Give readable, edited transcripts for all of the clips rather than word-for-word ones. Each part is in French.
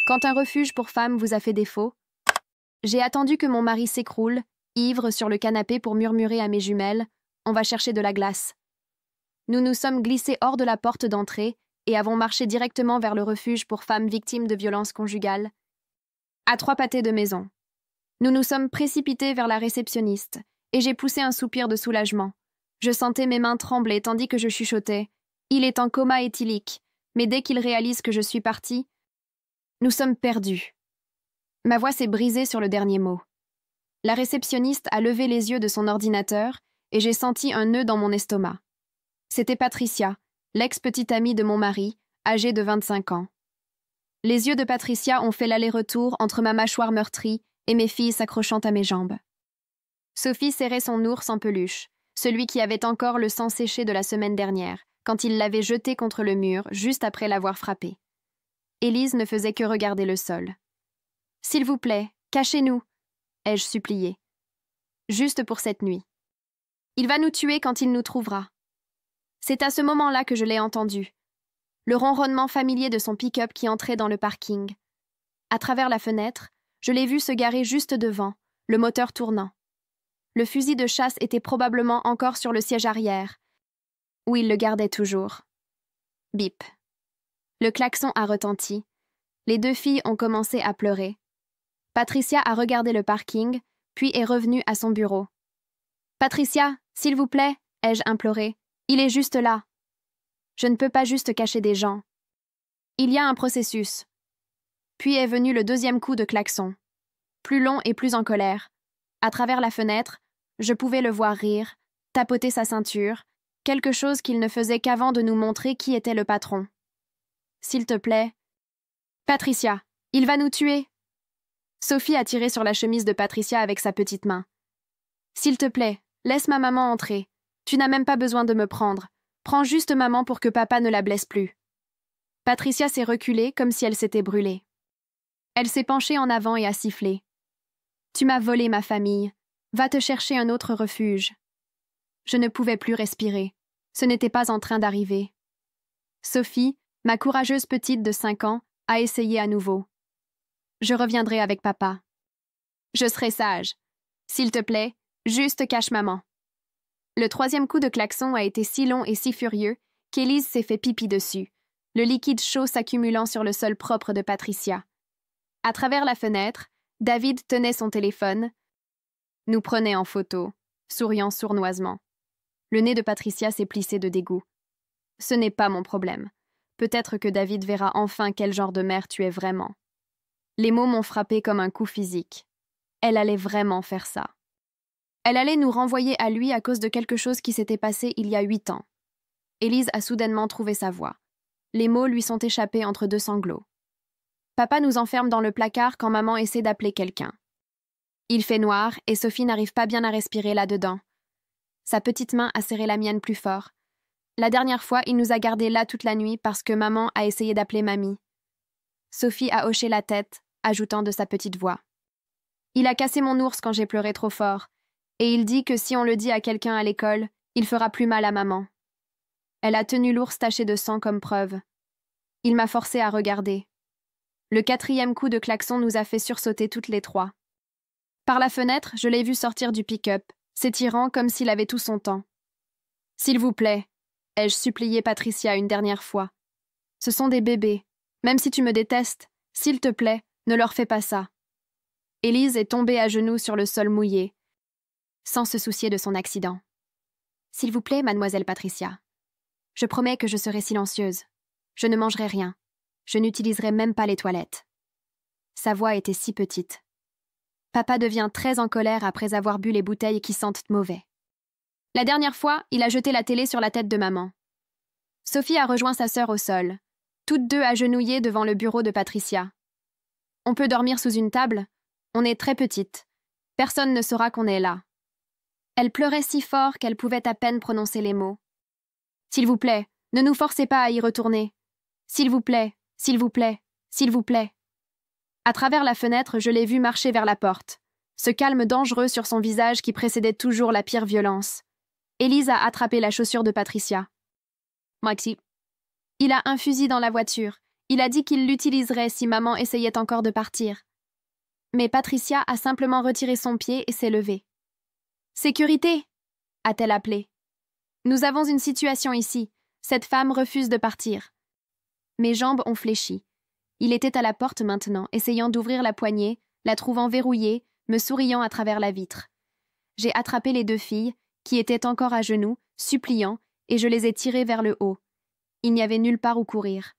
Quand un refuge pour femmes vous a fait défaut, j'ai attendu que mon mari s'écroule, ivre, sur le canapé pour murmurer à mes jumelles « On va chercher de la glace ». Nous nous sommes glissés hors de la porte d'entrée et avons marché directement vers le refuge pour femmes victimes de violences conjugales, à 3 pâtés de maison. Nous nous sommes précipités vers la réceptionniste et j'ai poussé un soupir de soulagement. Je sentais mes mains trembler tandis que je chuchotais « Il est en coma éthylique, mais dès qu'il réalise que je suis partie, nous sommes perdus. » Ma voix s'est brisée sur le dernier mot. La réceptionniste a levé les yeux de son ordinateur et j'ai senti un nœud dans mon estomac. C'était Patricia, l'ex-petite amie de mon mari, âgée de 25 ans. Les yeux de Patricia ont fait l'aller-retour entre ma mâchoire meurtrie et mes filles s'accrochant à mes jambes. Sophie serrait son ours en peluche, celui qui avait encore le sang séché de la semaine dernière, quand il l'avait jeté contre le mur juste après l'avoir frappé. Élise ne faisait que regarder le sol. « S'il vous plaît, cachez-nous !» ai-je supplié. « Juste pour cette nuit. Il va nous tuer quand il nous trouvera. » C'est à ce moment-là que je l'ai entendu. Le ronronnement familier de son pick-up qui entrait dans le parking. À travers la fenêtre, je l'ai vu se garer juste devant, le moteur tournant. Le fusil de chasse était probablement encore sur le siège arrière, où il le gardait toujours. Bip. Le klaxon a retenti. Les 2 filles ont commencé à pleurer. Patricia a regardé le parking, puis est revenue à son bureau. « Patricia, s'il vous plaît, ai-je imploré. Il est juste là. Je ne peux pas juste cacher des gens. Il y a un processus. » Puis est venu le 2e coup de klaxon. Plus long et plus en colère. À travers la fenêtre, je pouvais le voir rire, tapoter sa ceinture, quelque chose qu'il ne faisait qu'avant de nous montrer qui était le patron. « S'il te plaît. »« Patricia, il va nous tuer !» Sophie a tiré sur la chemise de Patricia avec sa petite main. « S'il te plaît, laisse ma maman entrer. Tu n'as même pas besoin de me prendre. Prends juste maman pour que papa ne la blesse plus. » Patricia s'est reculée comme si elle s'était brûlée. Elle s'est penchée en avant et a sifflé. « Tu m'as volé ma famille. Va te chercher un autre refuge. » Je ne pouvais plus respirer. Ce n'était pas en train d'arriver. Sophie, ma courageuse petite de 5 ans, a essayé à nouveau. « Je reviendrai avec papa. »« Je serai sage. S'il te plaît, juste cache maman. » Le 3e coup de klaxon a été si long et si furieux qu'Élise s'est fait pipi dessus, le liquide chaud s'accumulant sur le sol propre de Patricia. À travers la fenêtre, David tenait son téléphone, nous prenait en photo, souriant sournoisement. Le nez de Patricia s'est plissé de dégoût. Ce n'est pas mon problème. Peut-être que David verra enfin quel genre de mère tu es vraiment. Les mots m'ont frappé comme un coup physique. Elle allait vraiment faire ça. Elle allait nous renvoyer à lui à cause de quelque chose qui s'était passé il y a 8 ans. Élise a soudainement trouvé sa voix. Les mots lui sont échappés entre 2 sanglots. Papa nous enferme dans le placard quand maman essaie d'appeler quelqu'un. Il fait noir et Sophie n'arrive pas bien à respirer là-dedans. Sa petite main a serré la mienne plus fort. La dernière fois, il nous a gardés là toute la nuit parce que maman a essayé d'appeler mamie. Sophie a hoché la tête, ajoutant de sa petite voix. Il a cassé mon ours quand j'ai pleuré trop fort, et il dit que si on le dit à quelqu'un à l'école, il fera plus mal à maman. Elle a tenu l'ours taché de sang comme preuve. Il m'a forcé à regarder. Le 4e coup de klaxon nous a fait sursauter toutes les 3. Par la fenêtre, je l'ai vu sortir du pick-up, s'étirant comme s'il avait tout son temps. « S'il vous plaît, » ai-je supplié Patricia une dernière fois. « Ce sont des bébés. Même si tu me détestes, s'il te plaît, ne leur fais pas ça. » Élise est tombée à genoux sur le sol mouillé, sans se soucier de son accident. « S'il vous plaît, mademoiselle Patricia. Je promets que je serai silencieuse. Je ne mangerai rien. Je n'utiliserai même pas les toilettes. » Sa voix était si petite. Papa devient très en colère après avoir bu les bouteilles qui sentent mauvais. La dernière fois, il a jeté la télé sur la tête de maman. Sophie a rejoint sa sœur au sol, toutes 2 agenouillées devant le bureau de Patricia. « On peut dormir sous une table? On est très petite. Personne ne saura qu'on est là. » Elle pleurait si fort qu'elle pouvait à peine prononcer les mots. « S'il vous plaît, ne nous forcez pas à y retourner. S'il vous plaît, s'il vous plaît, s'il vous plaît. » À travers la fenêtre, je l'ai vu marcher vers la porte, ce calme dangereux sur son visage qui précédait toujours la pire violence. Élise a attrapé la chaussure de Patricia. « Maxi. » Il a un fusil dans la voiture Il a dit qu'il l'utiliserait si maman essayait encore de partir. Mais Patricia a simplement retiré son pied et s'est levée. « Sécurité !» a-t-elle appelé. « Nous avons une situation ici. Cette femme refuse de partir. » Mes jambes ont fléchi. Il était à la porte maintenant, essayant d'ouvrir la poignée, la trouvant verrouillée, me souriant à travers la vitre. J'ai attrapé les 2 filles, qui étaient encore à genoux, suppliant, et je les ai tirées vers le haut. Il n'y avait nulle part où courir.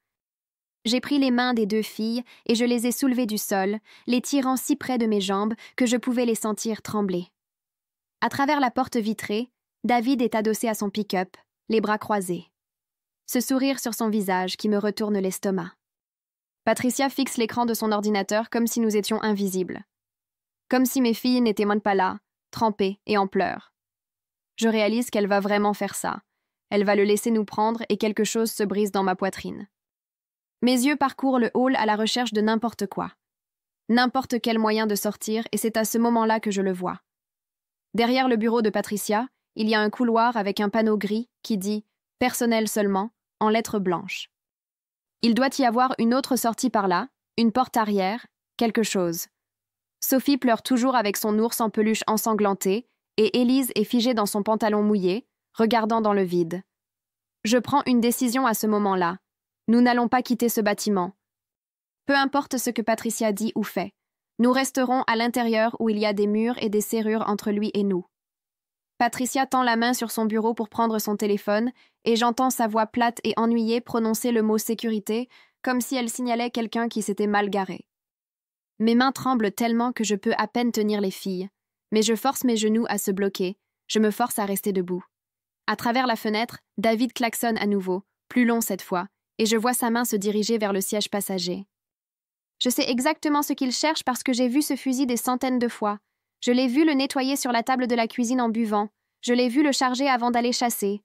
J'ai pris les mains des 2 filles et je les ai soulevées du sol, les tirant si près de mes jambes que je pouvais les sentir trembler. À travers la porte vitrée, David est adossé à son pick-up, les bras croisés. Ce sourire sur son visage qui me retourne l'estomac. Patricia fixe l'écran de son ordinateur comme si nous étions invisibles. Comme si mes filles n'étaient même pas là, trempées et en pleurs. Je réalise qu'elle va vraiment faire ça. Elle va le laisser nous prendre et quelque chose se brise dans ma poitrine. Mes yeux parcourent le hall à la recherche de n'importe quoi. N'importe quel moyen de sortir et c'est à ce moment-là que je le vois. Derrière le bureau de Patricia, il y a un couloir avec un panneau gris qui dit « Personnel seulement » en lettres blanches. Il doit y avoir une autre sortie par là, une porte arrière, quelque chose. Sophie pleure toujours avec son ours en peluche ensanglanté et Élise est figée dans son pantalon mouillé, regardant dans le vide. Je prends une décision à ce moment-là. Nous n'allons pas quitter ce bâtiment. Peu importe ce que Patricia dit ou fait, nous resterons à l'intérieur où il y a des murs et des serrures entre lui et nous. Patricia tend la main sur son bureau pour prendre son téléphone et j'entends sa voix plate et ennuyée prononcer le mot « sécurité » comme si elle signalait quelqu'un qui s'était mal garé. Mes mains tremblent tellement que je peux à peine tenir les filles, mais je force mes genoux à se bloquer, je me force à rester debout. À travers la fenêtre, David klaxonne à nouveau, plus long cette fois, et je vois sa main se diriger vers le siège passager. Je sais exactement ce qu'il cherche parce que j'ai vu ce fusil des centaines de fois. Je l'ai vu le nettoyer sur la table de la cuisine en buvant. Je l'ai vu le charger avant d'aller chasser.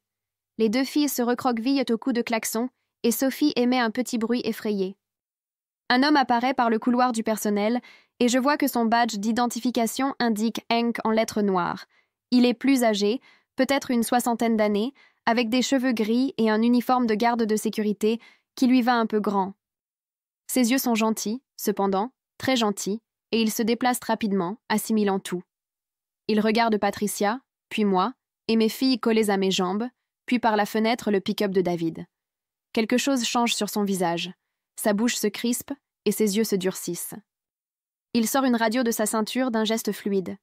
Les 2 filles se recroquevillent au coup de klaxon et Sophie émet un petit bruit effrayé. Un homme apparaît par le couloir du personnel et je vois que son badge d'identification indique Hank en lettres noires. Il est plus âgé, peut-être une 60aine d'années, avec des cheveux gris et un uniforme de garde de sécurité qui lui va un peu grand. Ses yeux sont gentils, cependant, très gentils, et il se déplace rapidement, assimilant tout. Il regarde Patricia, puis moi, et mes filles collées à mes jambes, puis par la fenêtre le pick-up de David. Quelque chose change sur son visage. Sa bouche se crispe et ses yeux se durcissent. Il sort une radio de sa ceinture d'un geste fluide.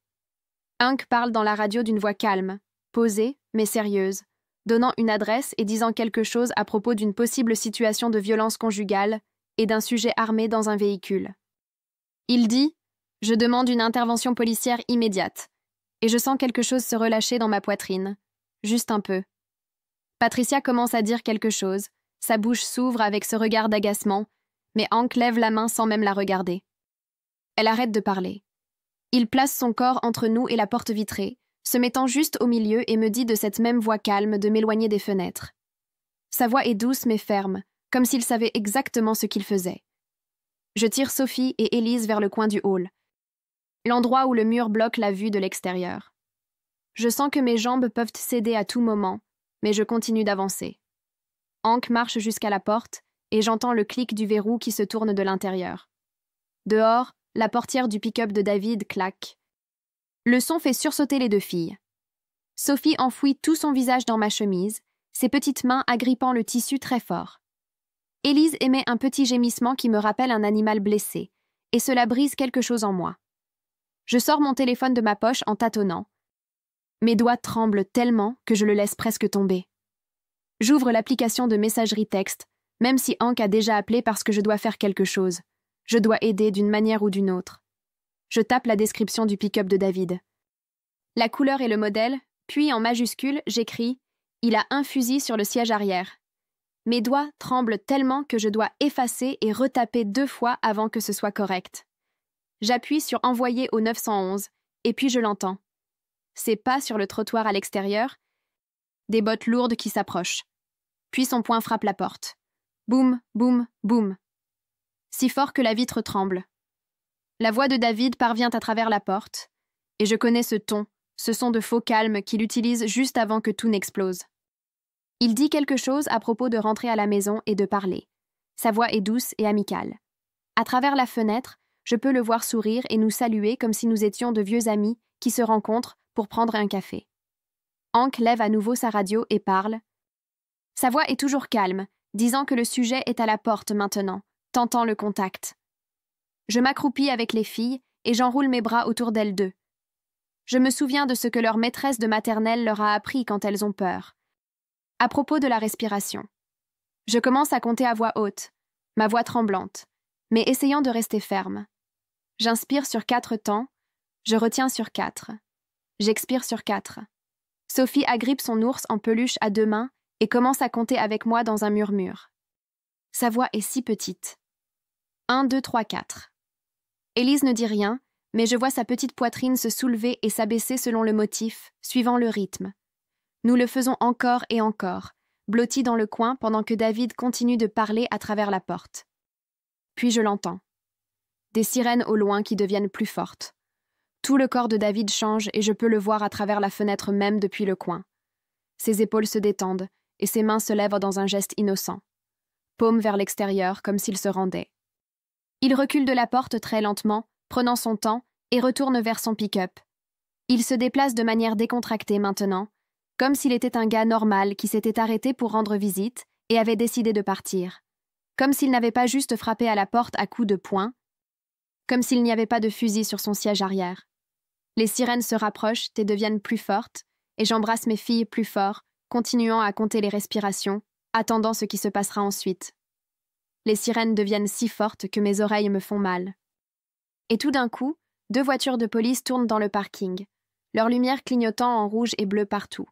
Hank parle dans la radio d'une voix calme, posée, mais sérieuse, donnant une adresse et disant quelque chose à propos d'une possible situation de violence conjugale et d'un sujet armé dans un véhicule. Il dit « Je demande une intervention policière immédiate » et je sens quelque chose se relâcher dans ma poitrine, juste un peu. Patricia commence à dire quelque chose, sa bouche s'ouvre avec ce regard d'agacement, mais Hank lève la main sans même la regarder. Elle arrête de parler. Il place son corps entre nous et la porte vitrée, se mettant juste au milieu et me dit de cette même voix calme de m'éloigner des fenêtres. Sa voix est douce mais ferme, comme s'il savait exactement ce qu'il faisait. Je tire Sophie et Élise vers le coin du hall, l'endroit où le mur bloque la vue de l'extérieur. Je sens que mes jambes peuvent céder à tout moment, mais je continue d'avancer. Hank marche jusqu'à la porte et j'entends le clic du verrou qui se tourne de l'intérieur. Dehors, la portière du pick-up de David claque. Le son fait sursauter les 2 filles. Sophie enfouit tout son visage dans ma chemise, ses petites mains agrippant le tissu très fort. Élise émet un petit gémissement qui me rappelle un animal blessé, et cela brise quelque chose en moi. Je sors mon téléphone de ma poche en tâtonnant. Mes doigts tremblent tellement que je le laisse presque tomber. J'ouvre l'application de messagerie texte, même si Hank a déjà appelé parce que je dois faire quelque chose. Je dois aider d'une manière ou d'une autre. Je tape la description du pick-up de David. La couleur et le modèle, puis en majuscule, j'écris « Il a un fusil sur le siège arrière ». Mes doigts tremblent tellement que je dois effacer et retaper 2 fois avant que ce soit correct. J'appuie sur « Envoyer au 911 » et puis je l'entends. Ses pas sur le trottoir à l'extérieur, des bottes lourdes qui s'approchent. Puis son poing frappe la porte. Boum, boum, boum. Si fort que la vitre tremble. La voix de David parvient à travers la porte, et je connais ce ton, ce son de faux calme qu'il utilise juste avant que tout n'explose. Il dit quelque chose à propos de rentrer à la maison et de parler. Sa voix est douce et amicale. À travers la fenêtre, je peux le voir sourire et nous saluer comme si nous étions de vieux amis qui se rencontrent pour prendre un café. Hank lève à nouveau sa radio et parle. Sa voix est toujours calme, disant que le sujet est à la porte maintenant, tentant le contact. Je m'accroupis avec les filles et j'enroule mes bras autour d'elles deux. Je me souviens de ce que leur maîtresse de maternelle leur a appris quand elles ont peur. À propos de la respiration. Je commence à compter à voix haute, ma voix tremblante, mais essayant de rester ferme. J'inspire sur 4 temps, je retiens sur 4. J'expire sur 4. Sophie agrippe son ours en peluche à 2 mains et commence à compter avec moi dans un murmure. Sa voix est si petite. 1, 2, 3, 4. Élise ne dit rien, mais je vois sa petite poitrine se soulever et s'abaisser selon le motif, suivant le rythme. Nous le faisons encore et encore, blottis dans le coin pendant que David continue de parler à travers la porte. Puis je l'entends. Des sirènes au loin qui deviennent plus fortes. Tout le corps de David change et je peux le voir à travers la fenêtre même depuis le coin. Ses épaules se détendent et ses mains se lèvent dans un geste innocent. Paume vers l'extérieur comme s'il se rendait. Il recule de la porte très lentement, prenant son temps, et retourne vers son pick-up. Il se déplace de manière décontractée maintenant, comme s'il était un gars normal qui s'était arrêté pour rendre visite et avait décidé de partir. Comme s'il n'avait pas juste frappé à la porte à coups de poing, comme s'il n'y avait pas de fusil sur son siège arrière. Les sirènes se rapprochent et deviennent plus fortes, et j'embrasse mes filles plus fort, continuant à compter les respirations, attendant ce qui se passera ensuite. Les sirènes deviennent si fortes que mes oreilles me font mal. Et tout d'un coup, 2 voitures de police tournent dans le parking, leurs lumières clignotant en rouge et bleu partout.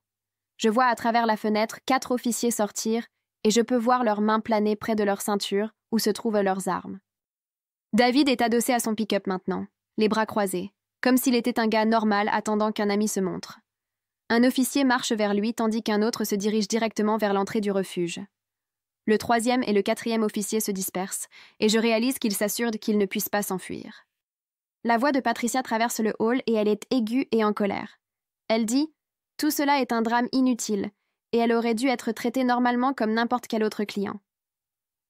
Je vois à travers la fenêtre 4 officiers sortir, et je peux voir leurs mains planer près de leur ceinture où se trouvent leurs armes. David est adossé à son pick-up maintenant, les bras croisés, comme s'il était un gars normal attendant qu'un ami se montre. Un officier marche vers lui tandis qu'un autre se dirige directement vers l'entrée du refuge. Le 3e et le 4e officier se dispersent, et je réalise qu'ils s'assurent qu'ils ne puissent pas s'enfuir. La voix de Patricia traverse le hall et elle est aiguë et en colère. Elle dit « Tout cela est un drame inutile, et elle aurait dû être traitée normalement comme n'importe quel autre client. »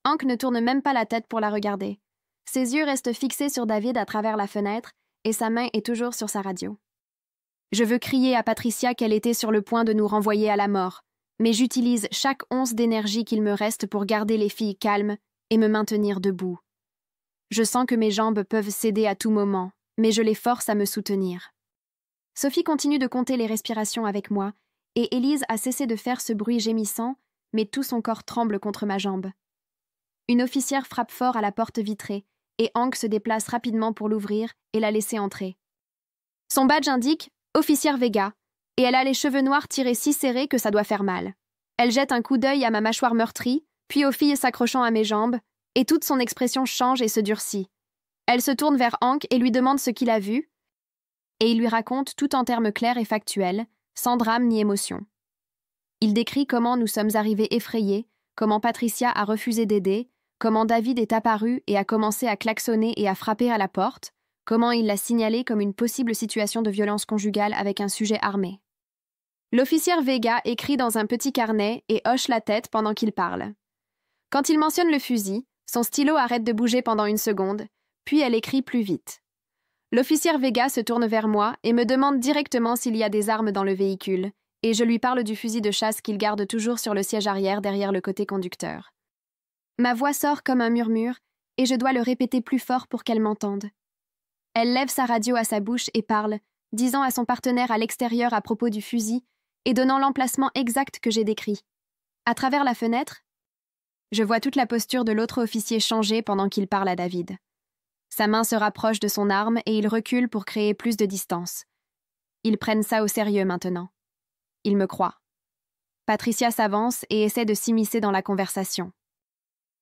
Hank ne tourne même pas la tête pour la regarder. Ses yeux restent fixés sur David à travers la fenêtre, et sa main est toujours sur sa radio. Je veux crier à Patricia qu'elle était sur le point de nous renvoyer à la mort, mais j'utilise chaque once d'énergie qu'il me reste pour garder les filles calmes et me maintenir debout. Je sens que mes jambes peuvent céder à tout moment, mais je les force à me soutenir. Sophie continue de compter les respirations avec moi, et Élise a cessé de faire ce bruit gémissant, mais tout son corps tremble contre ma jambe. Une officière frappe fort à la porte vitrée, et Hank se déplace rapidement pour l'ouvrir et la laisser entrer. Son badge indique « Officière Vega », et elle a les cheveux noirs tirés si serrés que ça doit faire mal. Elle jette un coup d'œil à ma mâchoire meurtrie, puis aux filles s'accrochant à mes jambes, et toute son expression change et se durcit. Elle se tourne vers Hank et lui demande ce qu'il a vu, et il lui raconte tout en termes clairs et factuels, sans drame ni émotion. Il décrit comment nous sommes arrivés effrayés, comment Patricia a refusé d'aider, comment David est apparu et a commencé à klaxonner et à frapper à la porte, comment il l'a signalé comme une possible situation de violence conjugale avec un sujet armé. L'officière Vega écrit dans un petit carnet et hoche la tête pendant qu'il parle. Quand il mentionne le fusil, son stylo arrête de bouger pendant 1 seconde, puis elle écrit plus vite. L'officière Vega se tourne vers moi et me demande directement s'il y a des armes dans le véhicule, et je lui parle du fusil de chasse qu'il garde toujours sur le siège arrière derrière le côté conducteur. Ma voix sort comme un murmure, et je dois le répéter plus fort pour qu'elle m'entende. Elle lève sa radio à sa bouche et parle, disant à son partenaire à l'extérieur à propos du fusil et donnant l'emplacement exact que j'ai décrit. À travers la fenêtre, je vois toute la posture de l'autre officier changer pendant qu'il parle à David. Sa main se rapproche de son arme et il recule pour créer plus de distance. Ils prennent ça au sérieux maintenant. Ils me croient. Patricia s'avance et essaie de s'immiscer dans la conversation.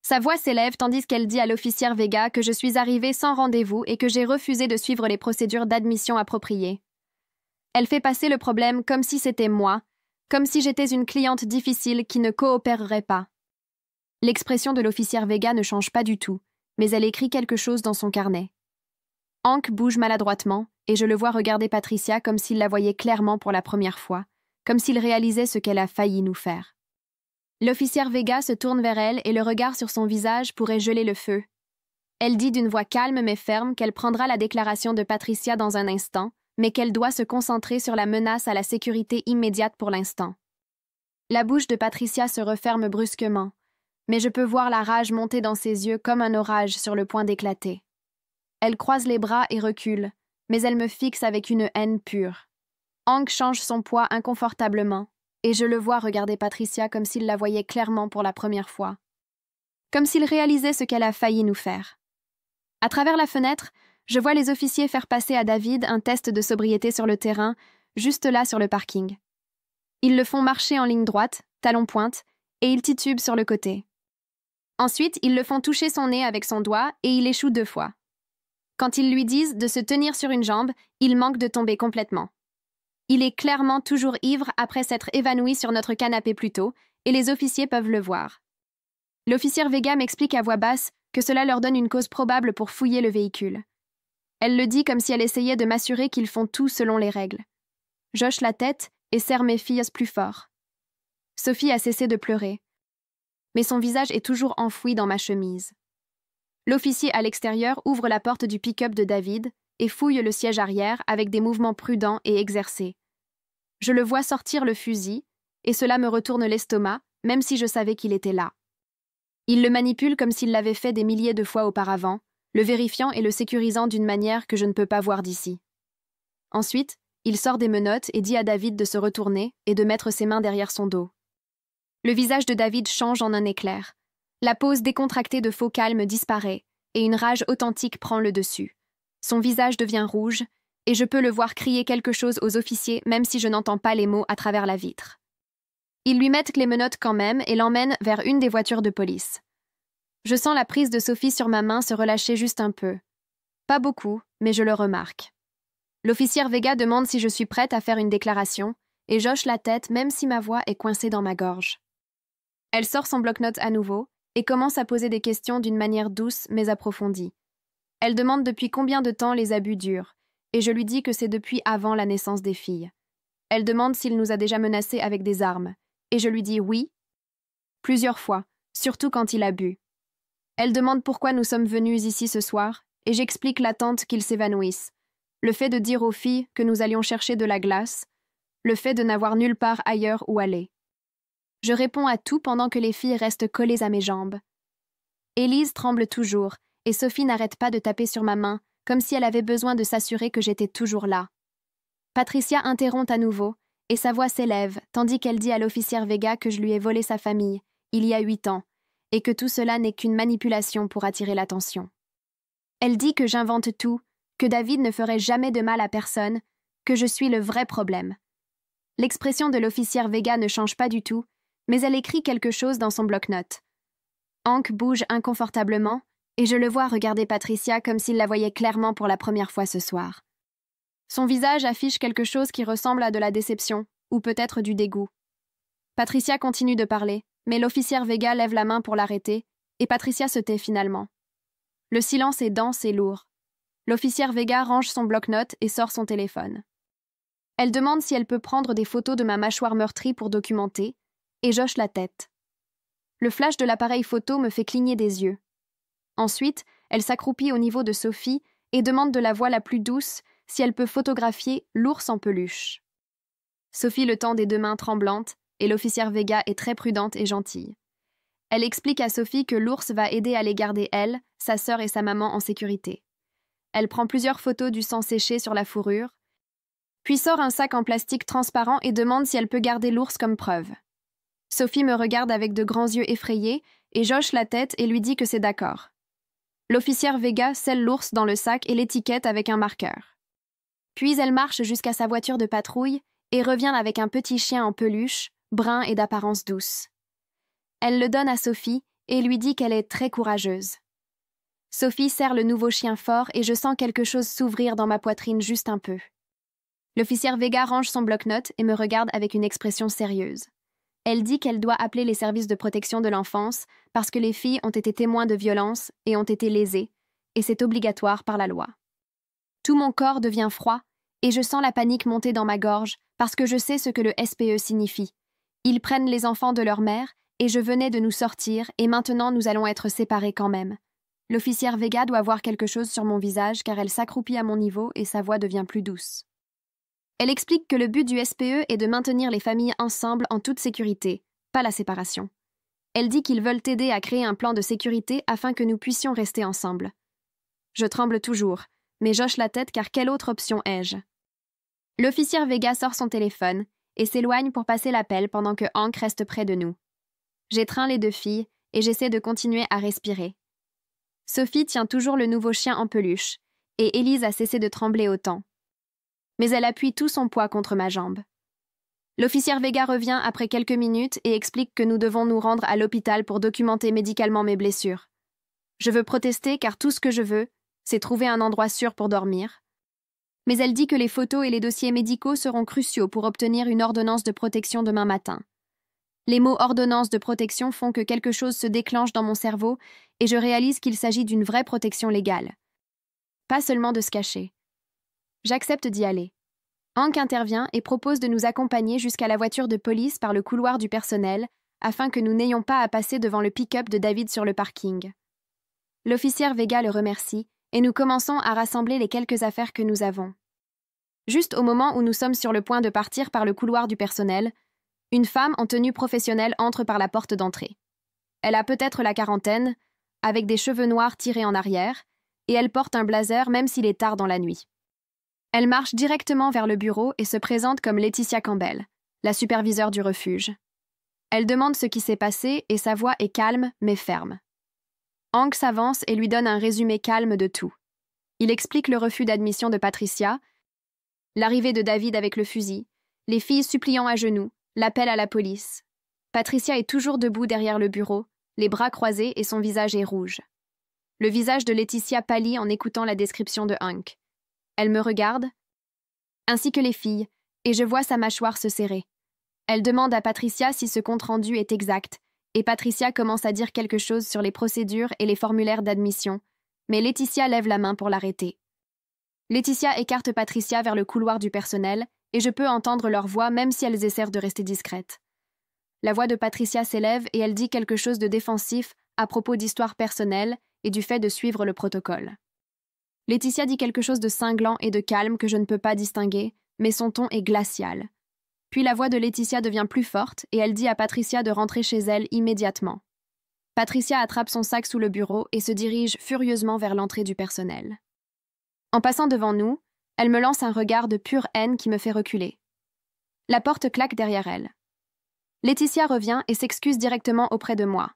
Sa voix s'élève tandis qu'elle dit à l'officière Vega que je suis arrivée sans rendez-vous et que j'ai refusé de suivre les procédures d'admission appropriées. Elle fait passer le problème comme si c'était moi, comme si j'étais une cliente difficile qui ne coopérerait pas. L'expression de l'officière Vega ne change pas du tout, mais elle écrit quelque chose dans son carnet. Hank bouge maladroitement et je le vois regarder Patricia comme s'il la voyait clairement pour la première fois, comme s'il réalisait ce qu'elle a failli nous faire. L'officière Vega se tourne vers elle et le regard sur son visage pourrait geler le feu. Elle dit d'une voix calme mais ferme qu'elle prendra la déclaration de Patricia dans un instant, mais qu'elle doit se concentrer sur la menace à la sécurité immédiate pour l'instant. La bouche de Patricia se referme brusquement, mais je peux voir la rage monter dans ses yeux comme un orage sur le point d'éclater. Elle croise les bras et recule, mais elle me fixe avec une haine pure. Hank change son poids inconfortablement, et je le vois regarder Patricia comme s'il la voyait clairement pour la première fois. Comme s'il réalisait ce qu'elle a failli nous faire. À travers la fenêtre, je vois les officiers faire passer à David un test de sobriété sur le terrain, juste là sur le parking. Ils le font marcher en ligne droite, talon pointe, et il titube sur le côté. Ensuite, ils le font toucher son nez avec son doigt et il échoue 2 fois. Quand ils lui disent de se tenir sur une jambe, il manque de tomber complètement. Il est clairement toujours ivre après s'être évanoui sur notre canapé plus tôt, et les officiers peuvent le voir. L'officière Vega m'explique à voix basse que cela leur donne une cause probable pour fouiller le véhicule. Elle le dit comme si elle essayait de m'assurer qu'ils font tout selon les règles. J'hoche la tête et serre mes filles plus fort. Sophie a cessé de pleurer, mais son visage est toujours enfoui dans ma chemise. L'officier à l'extérieur ouvre la porte du pick-up de David et fouille le siège arrière avec des mouvements prudents et exercés. Je le vois sortir le fusil, et cela me retourne l'estomac, même si je savais qu'il était là. Il le manipule comme s'il l'avait fait des milliers de fois auparavant, le vérifiant et le sécurisant d'une manière que je ne peux pas voir d'ici. Ensuite, il sort des menottes et dit à David de se retourner et de mettre ses mains derrière son dos. Le visage de David change en un éclair. La pose décontractée de faux calme disparaît, et une rage authentique prend le dessus. Son visage devient rouge, et je peux le voir crier quelque chose aux officiers même si je n'entends pas les mots à travers la vitre. Ils lui mettent les menottes quand même et l'emmènent vers une des voitures de police. Je sens la prise de Sophie sur ma main se relâcher juste un peu. Pas beaucoup, mais je le remarque. L'officière Vega demande si je suis prête à faire une déclaration, et j'hoche la tête même si ma voix est coincée dans ma gorge. Elle sort son bloc-notes à nouveau et commence à poser des questions d'une manière douce mais approfondie. Elle demande depuis combien de temps les abus durent, et je lui dis que c'est depuis avant la naissance des filles. Elle demande s'il nous a déjà menacés avec des armes, et je lui dis oui, plusieurs fois, surtout quand il a bu. Elle demande pourquoi nous sommes venus ici ce soir, et j'explique l'attente qu'il s'évanouisse, le fait de dire aux filles que nous allions chercher de la glace, le fait de n'avoir nulle part ailleurs où aller. Je réponds à tout pendant que les filles restent collées à mes jambes. Élise tremble toujours, et Sophie n'arrête pas de taper sur ma main, comme si elle avait besoin de s'assurer que j'étais toujours là. Patricia interrompt à nouveau, et sa voix s'élève, tandis qu'elle dit à l'officière Vega que je lui ai volé sa famille, il y a 8 ans, et que tout cela n'est qu'une manipulation pour attirer l'attention. Elle dit que j'invente tout, que David ne ferait jamais de mal à personne, que je suis le vrai problème. L'expression de l'officière Vega ne change pas du tout, mais elle écrit quelque chose dans son bloc-notes. Hank bouge inconfortablement, et je le vois regarder Patricia comme s'il la voyait clairement pour la première fois ce soir. Son visage affiche quelque chose qui ressemble à de la déception, ou peut-être du dégoût. Patricia continue de parler, mais l'officière Vega lève la main pour l'arrêter, et Patricia se tait finalement. Le silence est dense et lourd. L'officière Vega range son bloc-notes et sort son téléphone. Elle demande si elle peut prendre des photos de ma mâchoire meurtrie pour documenter, et j'hoche la tête. Le flash de l'appareil photo me fait cligner des yeux. Ensuite, elle s'accroupit au niveau de Sophie et demande de la voix la plus douce si elle peut photographier l'ours en peluche. Sophie le tend des 2 mains tremblantes et l'officière Vega est très prudente et gentille. Elle explique à Sophie que l'ours va aider à les garder elle, sa sœur et sa maman en sécurité. Elle prend plusieurs photos du sang séché sur la fourrure, puis sort un sac en plastique transparent et demande si elle peut garder l'ours comme preuve. Sophie me regarde avec de grands yeux effrayés et j'hoche la tête et lui dit que c'est d'accord. L'officière Vega scelle l'ours dans le sac et l'étiquette avec un marqueur. Puis elle marche jusqu'à sa voiture de patrouille et revient avec un petit chien en peluche, brun et d'apparence douce. Elle le donne à Sophie et lui dit qu'elle est très courageuse. Sophie serre le nouveau chien fort et je sens quelque chose s'ouvrir dans ma poitrine juste un peu. L'officière Vega range son bloc-notes et me regarde avec une expression sérieuse. Elle dit qu'elle doit appeler les services de protection de l'enfance parce que les filles ont été témoins de violences et ont été lésées, et c'est obligatoire par la loi. Tout mon corps devient froid et je sens la panique monter dans ma gorge parce que je sais ce que le SPE signifie. Ils prennent les enfants de leur mère Et je venais de nous sortir, et maintenant nous allons être séparés quand même. L'officière Vega doit voir quelque chose sur mon visage car elle s'accroupit à mon niveau et sa voix devient plus douce. Elle explique que le but du SPE est de maintenir les familles ensemble en toute sécurité, pas la séparation. Elle dit qu'ils veulent aider à créer un plan de sécurité afin que nous puissions rester ensemble. Je tremble toujours, mais j'hoche la tête car quelle autre option ai-je? L'officière Vega sort son téléphone et s'éloigne pour passer l'appel pendant que Hank reste près de nous. J'étreins les deux filles et j'essaie de continuer à respirer. Sophie tient toujours le nouveau chien en peluche et Élise a cessé de trembler autant. Mais elle appuie tout son poids contre ma jambe. L'officière Vega revient après quelques minutes et explique que nous devons nous rendre à l'hôpital pour documenter médicalement mes blessures. Je veux protester car tout ce que je veux, c'est trouver un endroit sûr pour dormir. Mais elle dit que les photos et les dossiers médicaux seront cruciaux pour obtenir une ordonnance de protection demain matin. Les mots « ordonnance de protection » font que quelque chose se déclenche dans mon cerveau et je réalise qu'il s'agit d'une vraie protection légale. Pas seulement de se cacher. J'accepte d'y aller. Hank intervient et propose de nous accompagner jusqu'à la voiture de police par le couloir du personnel afin que nous n'ayons pas à passer devant le pick-up de David sur le parking. L'officière Vega le remercie et nous commençons à rassembler les quelques affaires que nous avons. Juste au moment où nous sommes sur le point de partir par le couloir du personnel, une femme en tenue professionnelle entre par la porte d'entrée. Elle a peut-être la quarantaine, avec des cheveux noirs tirés en arrière, et elle porte un blazer même s'il est tard dans la nuit. Elle marche directement vers le bureau et se présente comme Laetitia Campbell, la superviseure du refuge. Elle demande ce qui s'est passé et sa voix est calme mais ferme. Hank s'avance et lui donne un résumé calme de tout. Il explique le refus d'admission de Patricia, l'arrivée de David avec le fusil, les filles suppliant à genoux, l'appel à la police. Patricia est toujours debout derrière le bureau, les bras croisés et son visage est rouge. Le visage de Laetitia pâlit en écoutant la description de Hank. Elle me regarde, ainsi que les filles, et je vois sa mâchoire se serrer. Elle demande à Patricia si ce compte-rendu est exact, et Patricia commence à dire quelque chose sur les procédures et les formulaires d'admission, mais Laetitia lève la main pour l'arrêter. Laetitia écarte Patricia vers le couloir du personnel, et je peux entendre leur voix même si elles essaient de rester discrètes. La voix de Patricia s'élève et elle dit quelque chose de défensif à propos d'histoires personnelles et du fait de suivre le protocole. Laetitia dit quelque chose de cinglant et de calme que je ne peux pas distinguer, mais son ton est glacial. Puis la voix de Laetitia devient plus forte et elle dit à Patricia de rentrer chez elle immédiatement. Patricia attrape son sac sous le bureau et se dirige furieusement vers l'entrée du personnel. En passant devant nous, elle me lance un regard de pure haine qui me fait reculer. La porte claque derrière elle. Laetitia revient et s'excuse directement auprès de moi.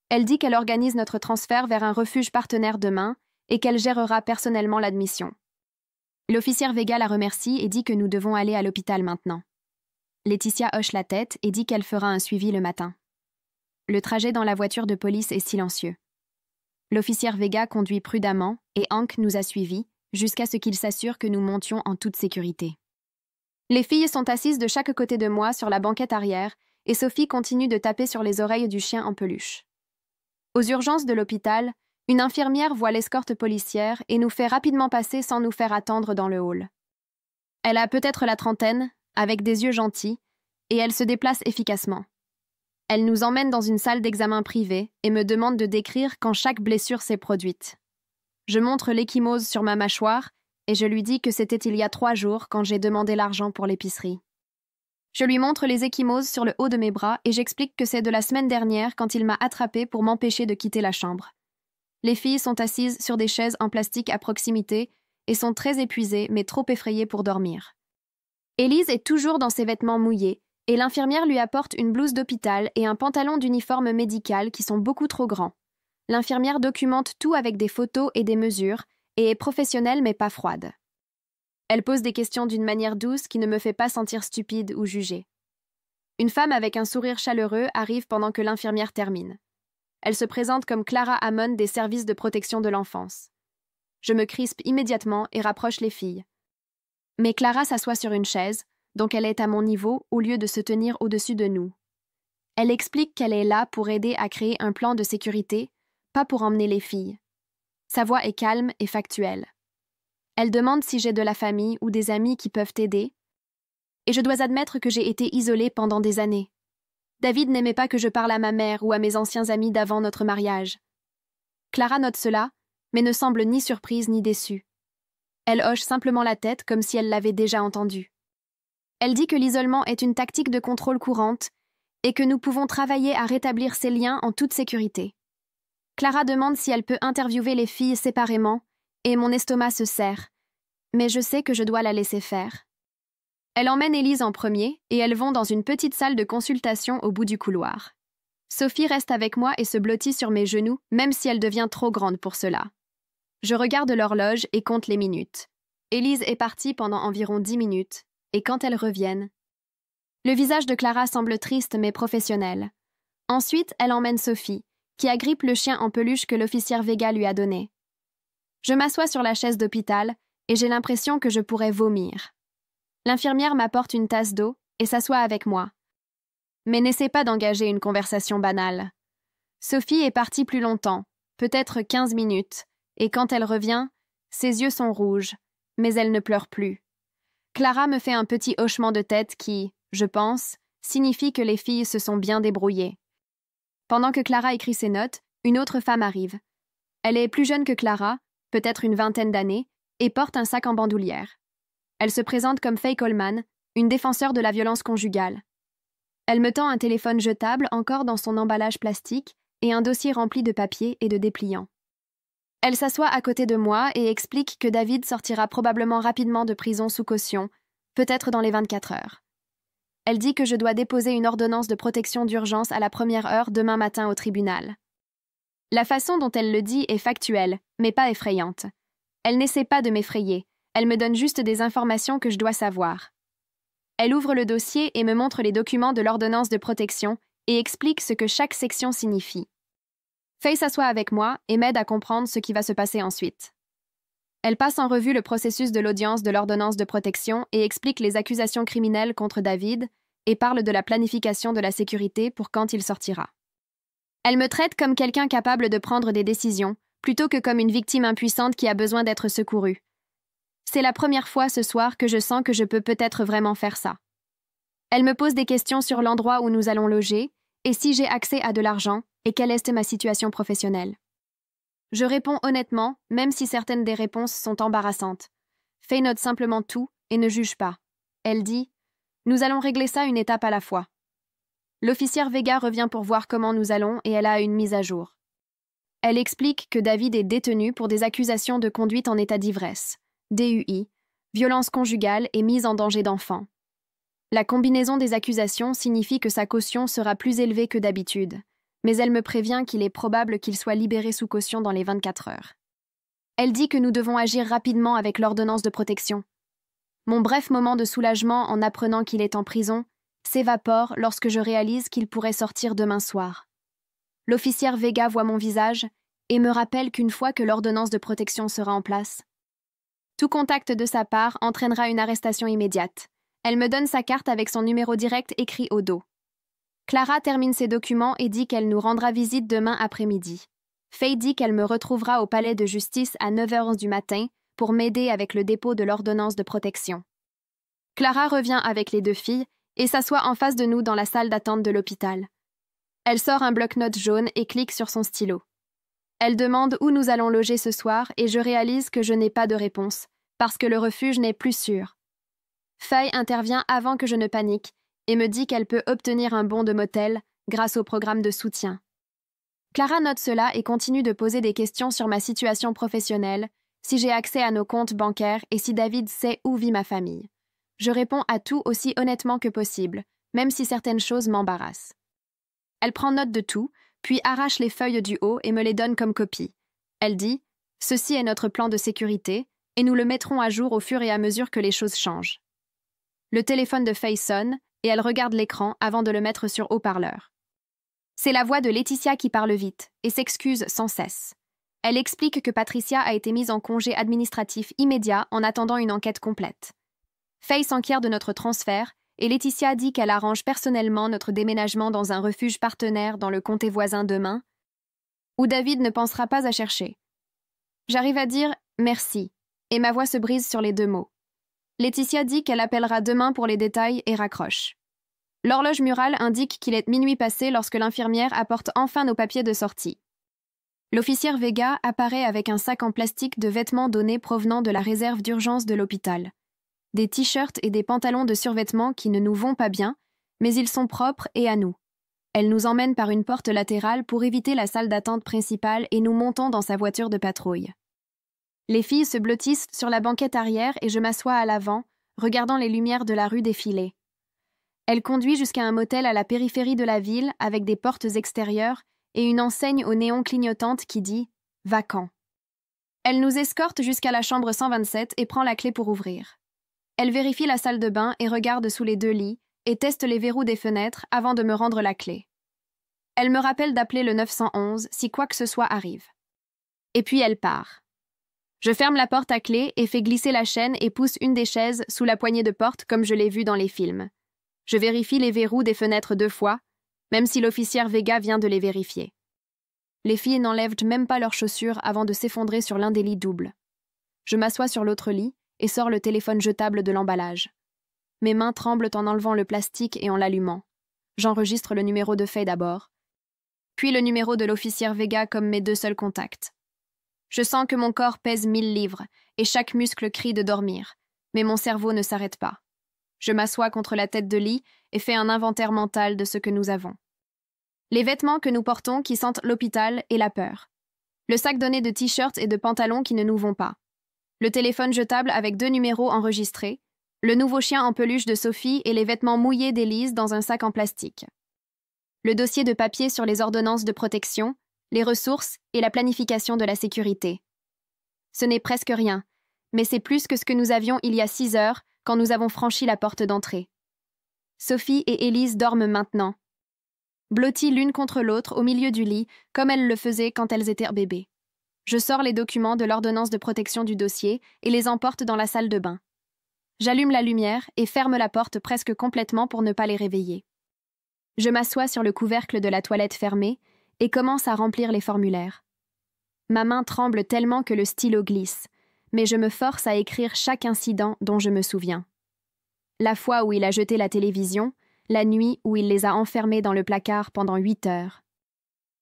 Elle dit qu'elle organise notre transfert vers un refuge partenaire demain et qu'elle gérera personnellement l'admission. L'officière Vega la remercie et dit que nous devons aller à l'hôpital maintenant. Laetitia hoche la tête et dit qu'elle fera un suivi le matin. Le trajet dans la voiture de police est silencieux. L'officière Vega conduit prudemment et Hank nous a suivis jusqu'à ce qu'il s'assure que nous montions en toute sécurité. Les filles sont assises de chaque côté de moi sur la banquette arrière et Sophie continue de taper sur les oreilles du chien en peluche. Aux urgences de l'hôpital, une infirmière voit l'escorte policière et nous fait rapidement passer sans nous faire attendre dans le hall. Elle a peut-être la trentaine, avec des yeux gentils, et elle se déplace efficacement. Elle nous emmène dans une salle d'examen privée et me demande de décrire quand chaque blessure s'est produite. Je montre l'ecchymose sur ma mâchoire et je lui dis que c'était il y a 3 jours quand j'ai demandé l'argent pour l'épicerie. Je lui montre les ecchymoses sur le haut de mes bras et j'explique que c'est de la semaine dernière quand il m'a attrapée pour m'empêcher de quitter la chambre. Les filles sont assises sur des chaises en plastique à proximité et sont très épuisées mais trop effrayées pour dormir. Élise est toujours dans ses vêtements mouillés et l'infirmière lui apporte une blouse d'hôpital et un pantalon d'uniforme médical qui sont beaucoup trop grands. L'infirmière documente tout avec des photos et des mesures et est professionnelle mais pas froide. Elle pose des questions d'une manière douce qui ne me fait pas sentir stupide ou jugée. Une femme avec un sourire chaleureux arrive pendant que l'infirmière termine. Elle se présente comme Clara Hammond des services de protection de l'enfance. Je me crispe immédiatement et rapproche les filles. Mais Clara s'assoit sur une chaise, donc elle est à mon niveau au lieu de se tenir au-dessus de nous. Elle explique qu'elle est là pour aider à créer un plan de sécurité, pas pour emmener les filles. Sa voix est calme et factuelle. Elle demande si j'ai de la famille ou des amis qui peuvent aider, et je dois admettre que j'ai été isolée pendant des années. David n'aimait pas que je parle à ma mère ou à mes anciens amis d'avant notre mariage. Clara note cela, mais ne semble ni surprise ni déçue. Elle hoche simplement la tête comme si elle l'avait déjà entendu. Elle dit que l'isolement est une tactique de contrôle courante et que nous pouvons travailler à rétablir ces liens en toute sécurité. Clara demande si elle peut interviewer les filles séparément et mon estomac se serre, mais je sais que je dois la laisser faire. Elle emmène Élise en premier et elles vont dans une petite salle de consultation au bout du couloir. Sophie reste avec moi et se blottit sur mes genoux, même si elle devient trop grande pour cela. Je regarde l'horloge et compte les minutes. Élise est partie pendant environ 10 minutes, et quand elles reviennent... Le visage de Clara semble triste mais professionnel. Ensuite, elle emmène Sophie, qui agrippe le chien en peluche que l'officière Vega lui a donné. Je m'assois sur la chaise d'hôpital et j'ai l'impression que je pourrais vomir. L'infirmière m'apporte une tasse d'eau et s'assoit avec moi. Mais n'essaie pas d'engager une conversation banale. Sophie est partie plus longtemps, peut-être 15 minutes, et quand elle revient, ses yeux sont rouges, mais elle ne pleure plus. Clara me fait un petit hochement de tête qui, je pense, signifie que les filles se sont bien débrouillées. Pendant que Clara écrit ses notes, une autre femme arrive. Elle est plus jeune que Clara, peut-être une vingtaine d'années, et porte un sac en bandoulière. Elle se présente comme Faye Coleman, une défenseure de la violence conjugale. Elle me tend un téléphone jetable encore dans son emballage plastique et un dossier rempli de papiers et de dépliants. Elle s'assoit à côté de moi et explique que David sortira probablement rapidement de prison sous caution, peut-être dans les 24 heures. Elle dit que je dois déposer une ordonnance de protection d'urgence à la première heure demain matin au tribunal. La façon dont elle le dit est factuelle, mais pas effrayante. Elle n'essaie pas de m'effrayer, elle me donne juste des informations que je dois savoir. Elle ouvre le dossier et me montre les documents de l'ordonnance de protection et explique ce que chaque section signifie. Faye s'assoit avec moi et m'aide à comprendre ce qui va se passer ensuite. Elle passe en revue le processus de l'audience de l'ordonnance de protection et explique les accusations criminelles contre David et parle de la planification de la sécurité pour quand il sortira. Elle me traite comme quelqu'un capable de prendre des décisions, plutôt que comme une victime impuissante qui a besoin d'être secourue. C'est la première fois ce soir que je sens que je peux peut-être vraiment faire ça. Elle me pose des questions sur l'endroit où nous allons loger et si j'ai accès à de l'argent et quelle est ma situation professionnelle. Je réponds honnêtement, même si certaines des réponses sont embarrassantes. Faye note simplement tout et ne juge pas. Elle dit « Nous allons régler ça une étape à la fois ». L'officière Vega revient pour voir comment nous allons et elle a une mise à jour. Elle explique que David est détenu pour des accusations de conduite en état d'ivresse, DUI, violence conjugale et mise en danger d'enfant. La combinaison des accusations signifie que sa caution sera plus élevée que d'habitude, mais elle me prévient qu'il est probable qu'il soit libéré sous caution dans les 24 heures. Elle dit que nous devons agir rapidement avec l'ordonnance de protection. Mon bref moment de soulagement en apprenant qu'il est en prison s'évapore lorsque je réalise qu'il pourrait sortir demain soir. L'officière Vega voit mon visage et me rappelle qu'une fois que l'ordonnance de protection sera en place, tout contact de sa part entraînera une arrestation immédiate. Elle me donne sa carte avec son numéro direct écrit au dos. Clara termine ses documents et dit qu'elle nous rendra visite demain après-midi. Faye dit qu'elle me retrouvera au palais de justice à 9h du matin pour m'aider avec le dépôt de l'ordonnance de protection. Clara revient avec les deux filles et s'assoit en face de nous dans la salle d'attente de l'hôpital. Elle sort un bloc-notes jaune et clique sur son stylo. Elle demande où nous allons loger ce soir et je réalise que je n'ai pas de réponse, parce que le refuge n'est plus sûr. Faye intervient avant que je ne panique et me dit qu'elle peut obtenir un bon de motel grâce au programme de soutien. Clara note cela et continue de poser des questions sur ma situation professionnelle, si j'ai accès à nos comptes bancaires et si David sait où vit ma famille. Je réponds à tout aussi honnêtement que possible, même si certaines choses m'embarrassent. Elle prend note de tout, puis arrache les feuilles du haut et me les donne comme copie. Elle dit « Ceci est notre plan de sécurité et nous le mettrons à jour au fur et à mesure que les choses changent. » Le téléphone de Faye sonne et elle regarde l'écran avant de le mettre sur haut-parleur. C'est la voix de Laetitia qui parle vite et s'excuse sans cesse. Elle explique que Patricia a été mise en congé administratif immédiat en attendant une enquête complète. Faye s'enquiert de notre transfert et Laetitia dit qu'elle arrange personnellement notre déménagement dans un refuge partenaire dans le comté voisin demain, où David ne pensera pas à chercher. J'arrive à dire « merci » et ma voix se brise sur les deux mots. Laetitia dit qu'elle appellera demain pour les détails et raccroche. L'horloge murale indique qu'il est minuit passé lorsque l'infirmière apporte enfin nos papiers de sortie. L'officière Vega apparaît avec un sac en plastique de vêtements donnés provenant de la réserve d'urgence de l'hôpital. Des t-shirts et des pantalons de survêtement qui ne nous vont pas bien, mais ils sont propres et à nous. Elle nous emmène par une porte latérale pour éviter la salle d'attente principale et nous montons dans sa voiture de patrouille. Les filles se blottissent sur la banquette arrière et je m'assois à l'avant, regardant les lumières de la rue défiler. Elle conduit jusqu'à un motel à la périphérie de la ville avec des portes extérieures et une enseigne au néon clignotante qui dit « Vacant ». Elle nous escorte jusqu'à la chambre 127 et prend la clé pour ouvrir. Elle vérifie la salle de bain et regarde sous les 2 lits et teste les verrous des fenêtres avant de me rendre la clé. Elle me rappelle d'appeler le 911 si quoi que ce soit arrive. Et puis elle part. Je ferme la porte à clé et fais glisser la chaîne et pousse une des chaises sous la poignée de porte comme je l'ai vu dans les films. Je vérifie les verrous des fenêtres 2 fois, même si l'officière Vega vient de les vérifier. Les filles n'enlèvent même pas leurs chaussures avant de s'effondrer sur l'un des lits doubles. Je m'assois sur l'autre lit et sors le téléphone jetable de l'emballage. Mes mains tremblent en enlevant le plastique et en l'allumant. J'enregistre le numéro de Faye d'abord, puis le numéro de l'officière Vega comme mes 2 seuls contacts. Je sens que mon corps pèse 1000 livres et chaque muscle crie de dormir, mais mon cerveau ne s'arrête pas. Je m'assois contre la tête de lit et fais un inventaire mental de ce que nous avons. Les vêtements que nous portons qui sentent l'hôpital et la peur. Le sac donné de t-shirts et de pantalons qui ne nous vont pas. Le téléphone jetable avec 2 numéros enregistrés. Le nouveau chien en peluche de Sophie et les vêtements mouillés d'Élise dans un sac en plastique. Le dossier de papier sur les ordonnances de protection, les ressources et la planification de la sécurité. Ce n'est presque rien, mais c'est plus que ce que nous avions il y a 6 heures quand nous avons franchi la porte d'entrée. Sophie et Élise dorment maintenant, blotties l'une contre l'autre au milieu du lit, comme elles le faisaient quand elles étaient bébés. Je sors les documents de l'ordonnance de protection du dossier et les emporte dans la salle de bain. J'allume la lumière et ferme la porte presque complètement pour ne pas les réveiller. Je m'assois sur le couvercle de la toilette fermée et commence à remplir les formulaires. Ma main tremble tellement que le stylo glisse, mais je me force à écrire chaque incident dont je me souviens. La fois où il a jeté la télévision, la nuit où il les a enfermés dans le placard pendant 8 heures.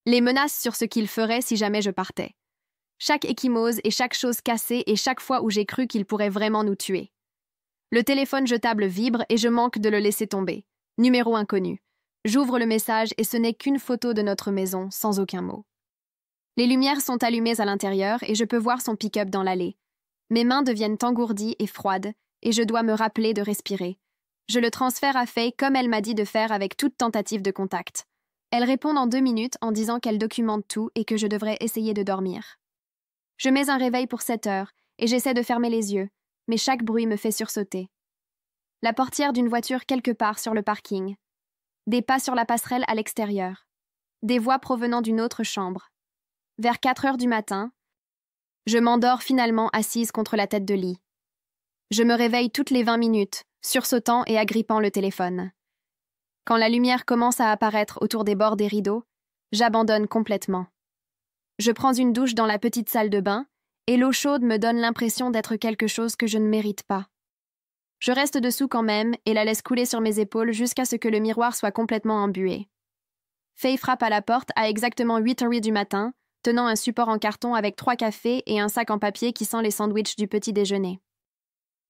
Les menaces sur ce qu'il ferait si jamais je partais. Chaque échymose et chaque chose cassée et chaque fois où j'ai cru qu'il pourrait vraiment nous tuer. Le téléphone jetable vibre et je manque de le laisser tomber. Numéro inconnu. J'ouvre le message et ce n'est qu'une photo de notre maison, sans aucun mot. Les lumières sont allumées à l'intérieur et je peux voir son pick-up dans l'allée. Mes mains deviennent engourdies et froides et je dois me rappeler de respirer. Je le transfère à Faye comme elle m'a dit de faire avec toute tentative de contact. Elle répond en 2 minutes en disant qu'elle documente tout et que je devrais essayer de dormir. Je mets un réveil pour 7 heures et j'essaie de fermer les yeux, mais chaque bruit me fait sursauter. La portière d'une voiture quelque part sur le parking. Des pas sur la passerelle à l'extérieur. Des voix provenant d'une autre chambre. Vers 4 heures du matin, je m'endors finalement assise contre la tête de lit. Je me réveille toutes les 20 minutes, sursautant et agrippant le téléphone. Quand la lumière commence à apparaître autour des bords des rideaux, j'abandonne complètement. Je prends une douche dans la petite salle de bain, et l'eau chaude me donne l'impression d'être quelque chose que je ne mérite pas. Je reste dessous quand même et la laisse couler sur mes épaules jusqu'à ce que le miroir soit complètement embué. Faye frappe à la porte à exactement 8h08 du matin, tenant un support en carton avec 3 cafés et un sac en papier qui sent les sandwichs du petit déjeuner.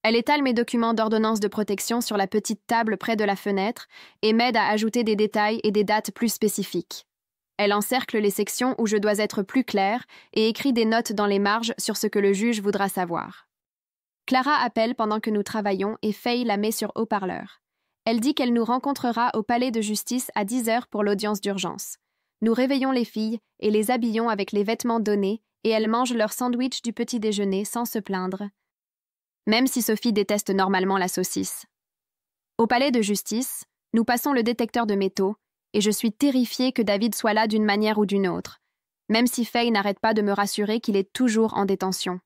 Elle étale mes documents d'ordonnance de protection sur la petite table près de la fenêtre et m'aide à ajouter des détails et des dates plus spécifiques. Elle encercle les sections où je dois être plus claire et écrit des notes dans les marges sur ce que le juge voudra savoir. Clara appelle pendant que nous travaillons et Faye la met sur haut-parleur. Elle dit qu'elle nous rencontrera au palais de justice à 10h pour l'audience d'urgence. Nous réveillons les filles et les habillons avec les vêtements donnés et elles mangent leur sandwich du petit déjeuner sans se plaindre, même si Sophie déteste normalement la saucisse. Au palais de justice, nous passons le détecteur de métaux et je suis terrifiée que David soit là d'une manière ou d'une autre, même si Faye n'arrête pas de me rassurer qu'il est toujours en détention.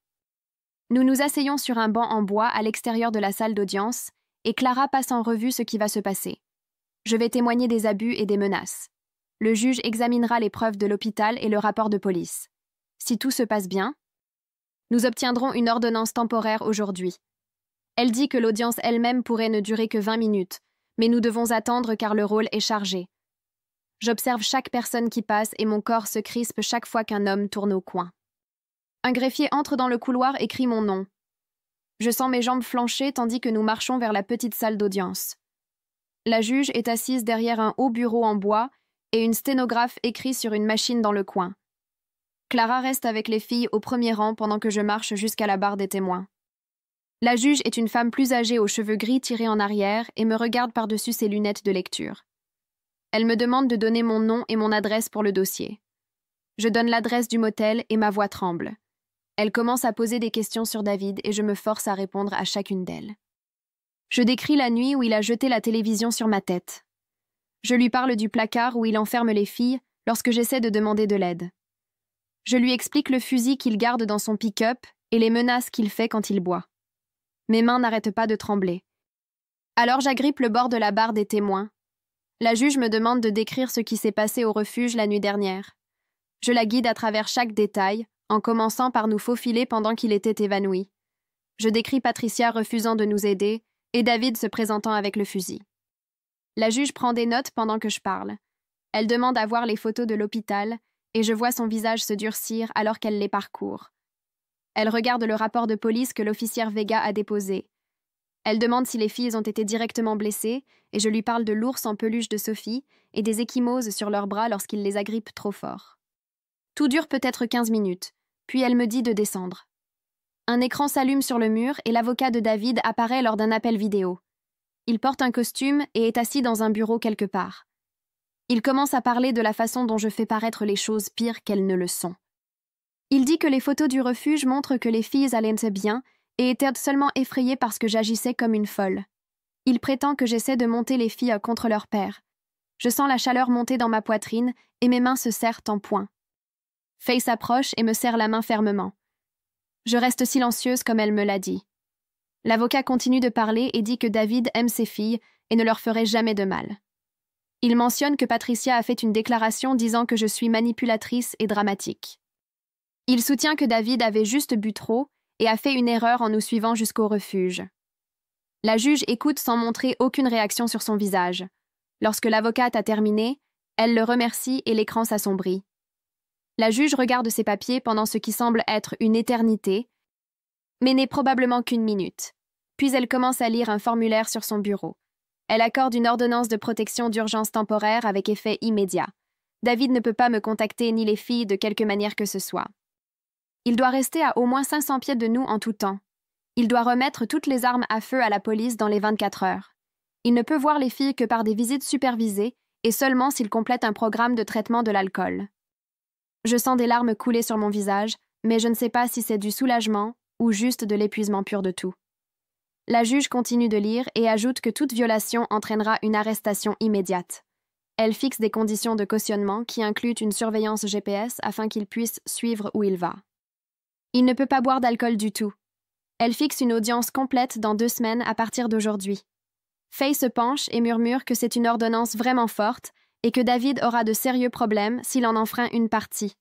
Nous nous asseyons sur un banc en bois à l'extérieur de la salle d'audience et Clara passe en revue ce qui va se passer. Je vais témoigner des abus et des menaces. Le juge examinera les preuves de l'hôpital et le rapport de police. Si tout se passe bien, nous obtiendrons une ordonnance temporaire aujourd'hui. Elle dit que l'audience elle-même pourrait ne durer que 20 minutes, Mais nous devons attendre car le rôle est chargé. J'observe chaque personne qui passe et mon corps se crispe chaque fois qu'un homme tourne au coin. Un greffier entre dans le couloir et crie mon nom. Je sens mes jambes flancher tandis que nous marchons vers la petite salle d'audience. La juge est assise derrière un haut bureau en bois et une sténographe écrit sur une machine dans le coin. Clara reste avec les filles au premier rang pendant que je marche jusqu'à la barre des témoins. La juge est une femme plus âgée aux cheveux gris tirés en arrière et me regarde par-dessus ses lunettes de lecture. Elle me demande de donner mon nom et mon adresse pour le dossier. Je donne l'adresse du motel et ma voix tremble. Elle commence à poser des questions sur David et je me force à répondre à chacune d'elles. Je décris la nuit où il a jeté la télévision sur ma tête. Je lui parle du placard où il enferme les filles lorsque j'essaie de demander de l'aide. Je lui explique le fusil qu'il garde dans son pick-up et les menaces qu'il fait quand il boit. Mes mains n'arrêtent pas de trembler. Alors j'agrippe le bord de la barre des témoins. La juge me demande de décrire ce qui s'est passé au refuge la nuit dernière. Je la guide à travers chaque détail, en commençant par nous faufiler pendant qu'il était évanoui. Je décris Patricia refusant de nous aider et David se présentant avec le fusil. La juge prend des notes pendant que je parle. Elle demande à voir les photos de l'hôpital et je vois son visage se durcir alors qu'elle les parcourt. Elle regarde le rapport de police que l'officière Vega a déposé. Elle demande si les filles ont été directement blessées et je lui parle de l'ours en peluche de Sophie et des ecchymoses sur leurs bras lorsqu'ils les agrippent trop fort. Tout dure peut-être 15 minutes, puis elle me dit de descendre. Un écran s'allume sur le mur et l'avocat de David apparaît lors d'un appel vidéo. Il porte un costume et est assis dans un bureau quelque part. Il commence à parler de la façon dont je fais paraître les choses pires qu'elles ne le sont. Il dit que les photos du refuge montrent que les filles allaient bien et étaient seulement effrayées parce que j'agissais comme une folle. Il prétend que j'essaie de monter les filles contre leur père. Je sens la chaleur monter dans ma poitrine et mes mains se serrent en poing. Faye s'approche et me serre la main fermement. Je reste silencieuse comme elle me l'a dit. L'avocat continue de parler et dit que David aime ses filles et ne leur ferait jamais de mal. Il mentionne que Patricia a fait une déclaration disant que je suis manipulatrice et dramatique. Il soutient que David avait juste bu trop et a fait une erreur en nous suivant jusqu'au refuge. La juge écoute sans montrer aucune réaction sur son visage. Lorsque l'avocate a terminé, elle le remercie et l'écran s'assombrit. La juge regarde ses papiers pendant ce qui semble être une éternité, mais n'est probablement qu'une minute. Puis elle commence à lire un formulaire sur son bureau. Elle accorde une ordonnance de protection d'urgence temporaire avec effet immédiat. David ne peut pas me contacter ni les filles de quelque manière que ce soit. Il doit rester à au moins 500 pieds de nous en tout temps. Il doit remettre toutes les armes à feu à la police dans les 24 heures. Il ne peut voir les filles que par des visites supervisées et seulement s'il complète un programme de traitement de l'alcool. Je sens des larmes couler sur mon visage, mais je ne sais pas si c'est du soulagement ou juste de l'épuisement pur de tout. La juge continue de lire et ajoute que toute violation entraînera une arrestation immédiate. Elle fixe des conditions de cautionnement qui incluent une surveillance GPS afin qu'il puisse suivre où il va. Il ne peut pas boire d'alcool du tout. Elle fixe une audience complète dans 2 semaines à partir d'aujourd'hui. Faye se penche et murmure que c'est une ordonnance vraiment forte et que David aura de sérieux problèmes s'il en enfreint une partie.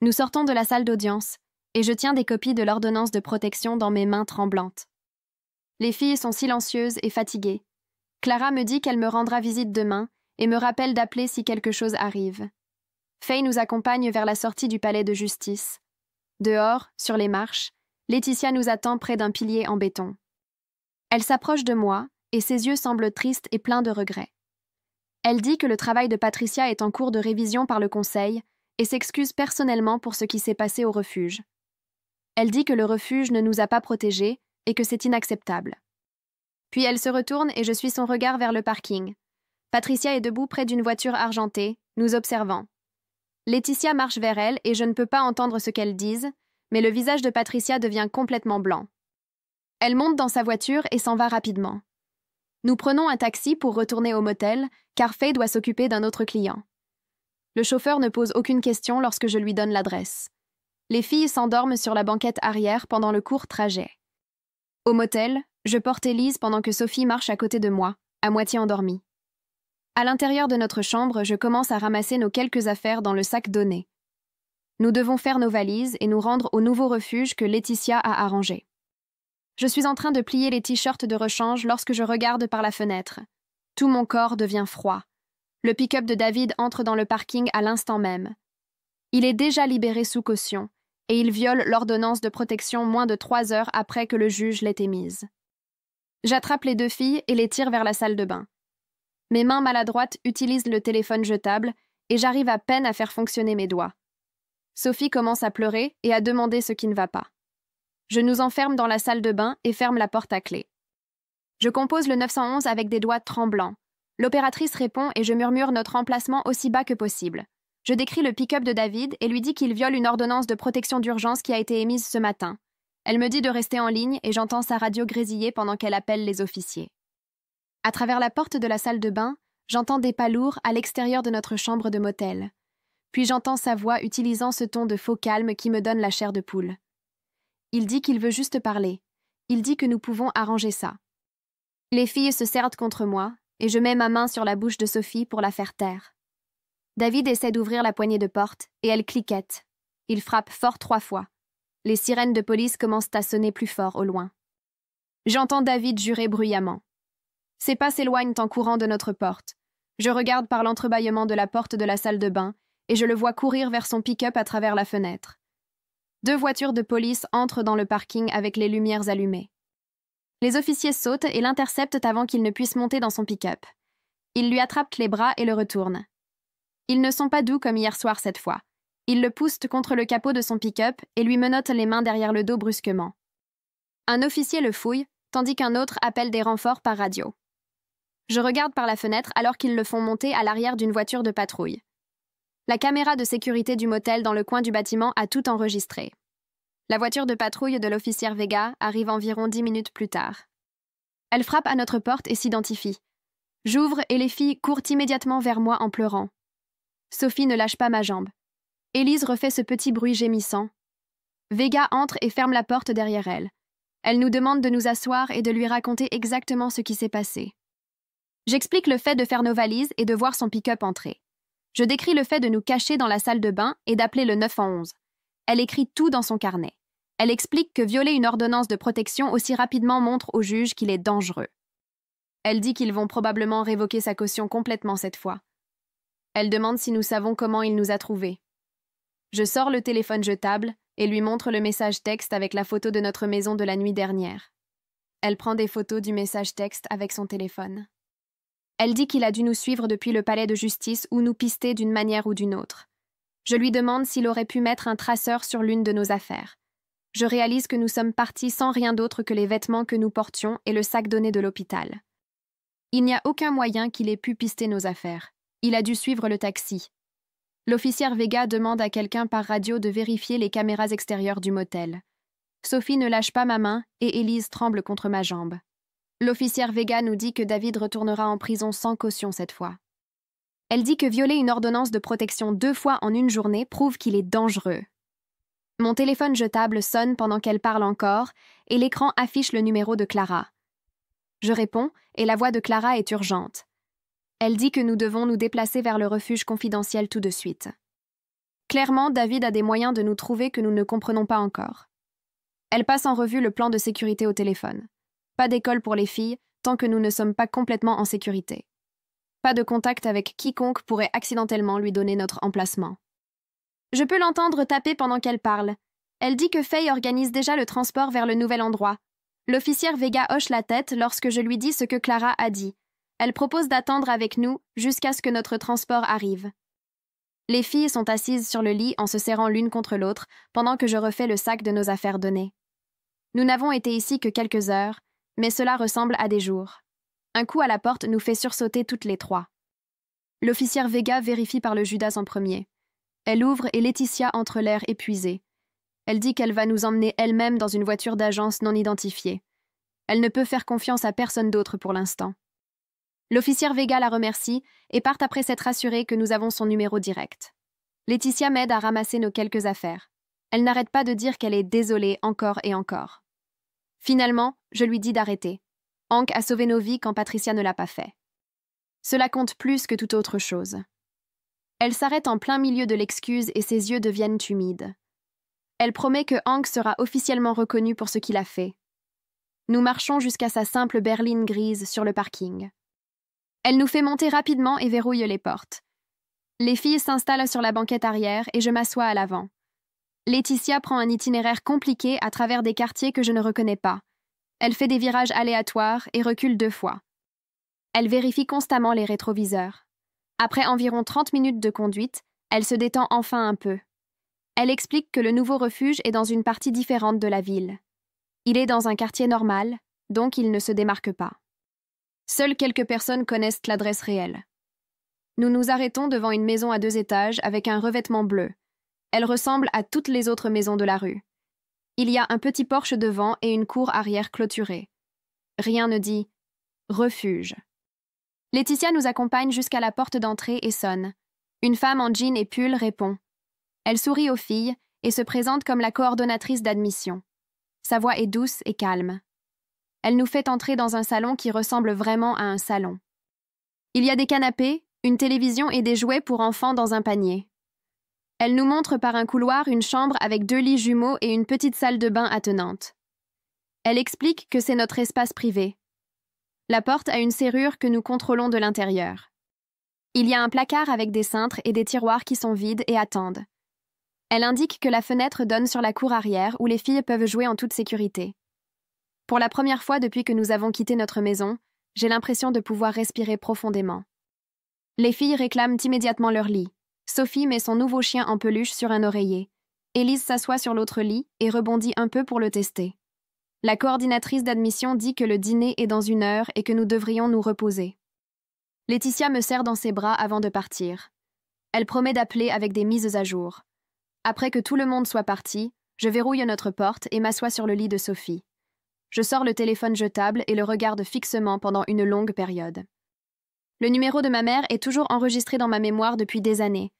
Nous sortons de la salle d'audience et je tiens des copies de l'ordonnance de protection dans mes mains tremblantes. Les filles sont silencieuses et fatiguées. Clara me dit qu'elle me rendra visite demain et me rappelle d'appeler si quelque chose arrive. Faye nous accompagne vers la sortie du palais de justice. Dehors, sur les marches, Laetitia nous attend près d'un pilier en béton. Elle s'approche de moi et ses yeux semblent tristes et pleins de regrets. Elle dit que le travail de Patricia est en cours de révision par le conseil et s'excuse personnellement pour ce qui s'est passé au refuge. Elle dit que le refuge ne nous a pas protégés et que c'est inacceptable. Puis elle se retourne et je suis son regard vers le parking. Patricia est debout près d'une voiture argentée, nous observant. Laetitia marche vers elle et je ne peux pas entendre ce qu'elles disent, mais le visage de Patricia devient complètement blanc. Elle monte dans sa voiture et s'en va rapidement. Nous prenons un taxi pour retourner au motel, car Faye doit s'occuper d'un autre client. Le chauffeur ne pose aucune question lorsque je lui donne l'adresse. Les filles s'endorment sur la banquette arrière pendant le court trajet. Au motel, je porte Élise pendant que Sophie marche à côté de moi, à moitié endormie. À l'intérieur de notre chambre, je commence à ramasser nos quelques affaires dans le sac donné. Nous devons faire nos valises et nous rendre au nouveau refuge que Laetitia a arrangé. Je suis en train de plier les t-shirts de rechange lorsque je regarde par la fenêtre. Tout mon corps devient froid. Le pick-up de David entre dans le parking à l'instant même. Il est déjà libéré sous caution et il viole l'ordonnance de protection moins de 3 heures après que le juge l'ait émise. J'attrape les 2 filles et les tire vers la salle de bain. Mes mains maladroites utilisent le téléphone jetable et j'arrive à peine à faire fonctionner mes doigts. Sophie commence à pleurer et à demander ce qui ne va pas. Je nous enferme dans la salle de bain et ferme la porte à clé. Je compose le 911 avec des doigts tremblants. L'opératrice répond et je murmure notre emplacement aussi bas que possible. Je décris le pick-up de David et lui dis qu'il viole une ordonnance de protection d'urgence qui a été émise ce matin. Elle me dit de rester en ligne et j'entends sa radio grésiller pendant qu'elle appelle les officiers. À travers la porte de la salle de bain, j'entends des pas lourds à l'extérieur de notre chambre de motel. Puis j'entends sa voix utilisant ce ton de faux calme qui me donne la chair de poule. Il dit qu'il veut juste parler. Il dit que nous pouvons arranger ça. Les filles se serrent contre moi et je mets ma main sur la bouche de Sophie pour la faire taire. David essaie d'ouvrir la poignée de porte et elle cliquette. Il frappe fort 3 fois. Les sirènes de police commencent à sonner plus fort au loin. J'entends David jurer bruyamment. Ses pas s'éloignent en courant de notre porte. Je regarde par l'entrebâillement de la porte de la salle de bain et je le vois courir vers son pick-up à travers la fenêtre. 2 voitures de police entrent dans le parking avec les lumières allumées. Les officiers sautent et l'interceptent avant qu'il ne puisse monter dans son pick-up. Ils lui attrapent les bras et le retournent. Ils ne sont pas doux comme hier soir cette fois. Ils le poussent contre le capot de son pick-up et lui menottent les mains derrière le dos brusquement. Un officier le fouille, tandis qu'un autre appelle des renforts par radio. Je regarde par la fenêtre alors qu'ils le font monter à l'arrière d'une voiture de patrouille. La caméra de sécurité du motel dans le coin du bâtiment a tout enregistré. La voiture de patrouille de l'officière Vega arrive environ 10 minutes plus tard. Elle frappe à notre porte et s'identifie. J'ouvre et les filles courent immédiatement vers moi en pleurant. Sophie ne lâche pas ma jambe. Élise refait ce petit bruit gémissant. Vega entre et ferme la porte derrière elle. Elle nous demande de nous asseoir et de lui raconter exactement ce qui s'est passé. J'explique le fait de faire nos valises et de voir son pick-up entrer. Je décris le fait de nous cacher dans la salle de bain et d'appeler le 911. Elle écrit tout dans son carnet. Elle explique que violer une ordonnance de protection aussi rapidement montre au juge qu'il est dangereux. Elle dit qu'ils vont probablement révoquer sa caution complètement cette fois. Elle demande si nous savons comment il nous a trouvés. Je sors le téléphone jetable et lui montre le message texte avec la photo de notre maison de la nuit dernière. Elle prend des photos du message texte avec son téléphone. Elle dit qu'il a dû nous suivre depuis le palais de justice ou nous pister d'une manière ou d'une autre. Je lui demande s'il aurait pu mettre un traceur sur l'une de nos affaires. Je réalise que nous sommes partis sans rien d'autre que les vêtements que nous portions et le sac donné de l'hôpital. Il n'y a aucun moyen qu'il ait pu pister nos affaires. Il a dû suivre le taxi. L'officière Vega demande à quelqu'un par radio de vérifier les caméras extérieures du motel. Sophie ne lâche pas ma main et Élise tremble contre ma jambe. L'officière Vega nous dit que David retournera en prison sans caution cette fois. Elle dit que violer une ordonnance de protection 2 fois en une journée prouve qu'il est dangereux. Mon téléphone jetable sonne pendant qu'elle parle encore et l'écran affiche le numéro de Clara. Je réponds et la voix de Clara est urgente. Elle dit que nous devons nous déplacer vers le refuge confidentiel tout de suite. Clairement, David a des moyens de nous trouver que nous ne comprenons pas encore. Elle passe en revue le plan de sécurité au téléphone. Pas d'école pour les filles tant que nous ne sommes pas complètement en sécurité. Pas de contact avec quiconque pourrait accidentellement lui donner notre emplacement. Je peux l'entendre taper pendant qu'elle parle. Elle dit que Faye organise déjà le transport vers le nouvel endroit. L'officière Vega hoche la tête lorsque je lui dis ce que Clara a dit. Elle propose d'attendre avec nous jusqu'à ce que notre transport arrive. Les filles sont assises sur le lit en se serrant l'une contre l'autre pendant que je refais le sac de nos affaires données. Nous n'avons été ici que quelques heures, mais cela ressemble à des jours. Un coup à la porte nous fait sursauter toutes les 3. L'officière Vega vérifie par le Judas en premier. Elle ouvre et Laetitia entre l'air épuisée. Elle dit qu'elle va nous emmener elle-même dans une voiture d'agence non identifiée. Elle ne peut faire confiance à personne d'autre pour l'instant. L'officière Vega la remercie et part après s'être assurée que nous avons son numéro direct. Laetitia m'aide à ramasser nos quelques affaires. Elle n'arrête pas de dire qu'elle est désolée encore et encore. Finalement, je lui dis d'arrêter. Hank a sauvé nos vies quand Patricia ne l'a pas fait. Cela compte plus que toute autre chose. Elle s'arrête en plein milieu de l'excuse et ses yeux deviennent humides. Elle promet que Hank sera officiellement reconnu pour ce qu'il a fait. Nous marchons jusqu'à sa simple berline grise sur le parking. Elle nous fait monter rapidement et verrouille les portes. Les filles s'installent sur la banquette arrière et je m'assois à l'avant. Laetitia prend un itinéraire compliqué à travers des quartiers que je ne reconnais pas. Elle fait des virages aléatoires et recule 2 fois. Elle vérifie constamment les rétroviseurs. Après environ 30 minutes de conduite, elle se détend enfin un peu. Elle explique que le nouveau refuge est dans une partie différente de la ville. Il est dans un quartier normal, donc il ne se démarque pas. Seules quelques personnes connaissent l'adresse réelle. Nous nous arrêtons devant une maison à 2 étages avec un revêtement bleu. Elle ressemble à toutes les autres maisons de la rue. Il y a un petit porche devant et une cour arrière clôturée. Rien ne dit « refuge ». Laetitia nous accompagne jusqu'à la porte d'entrée et sonne. Une femme en jean et pull répond. Elle sourit aux filles et se présente comme la coordonnatrice d'admission. Sa voix est douce et calme. Elle nous fait entrer dans un salon qui ressemble vraiment à un salon. Il y a des canapés, une télévision et des jouets pour enfants dans un panier. Elle nous montre par un couloir une chambre avec 2 lits jumeaux et une petite salle de bain attenante. Elle explique que c'est notre espace privé. La porte a une serrure que nous contrôlons de l'intérieur. Il y a un placard avec des cintres et des tiroirs qui sont vides et attendent. Elle indique que la fenêtre donne sur la cour arrière où les filles peuvent jouer en toute sécurité. Pour la première fois depuis que nous avons quitté notre maison, j'ai l'impression de pouvoir respirer profondément. Les filles réclament immédiatement leur lit. Sophie met son nouveau chien en peluche sur un oreiller. Élise s'assoit sur l'autre lit et rebondit un peu pour le tester. La coordinatrice d'admission dit que le dîner est dans 1 heure et que nous devrions nous reposer. Laetitia me serre dans ses bras avant de partir. Elle promet d'appeler avec des mises à jour. Après que tout le monde soit parti, je verrouille notre porte et m'assois sur le lit de Sophie. Je sors le téléphone jetable et le regarde fixement pendant une longue période. Le numéro de ma mère est toujours enregistré dans ma mémoire depuis des années.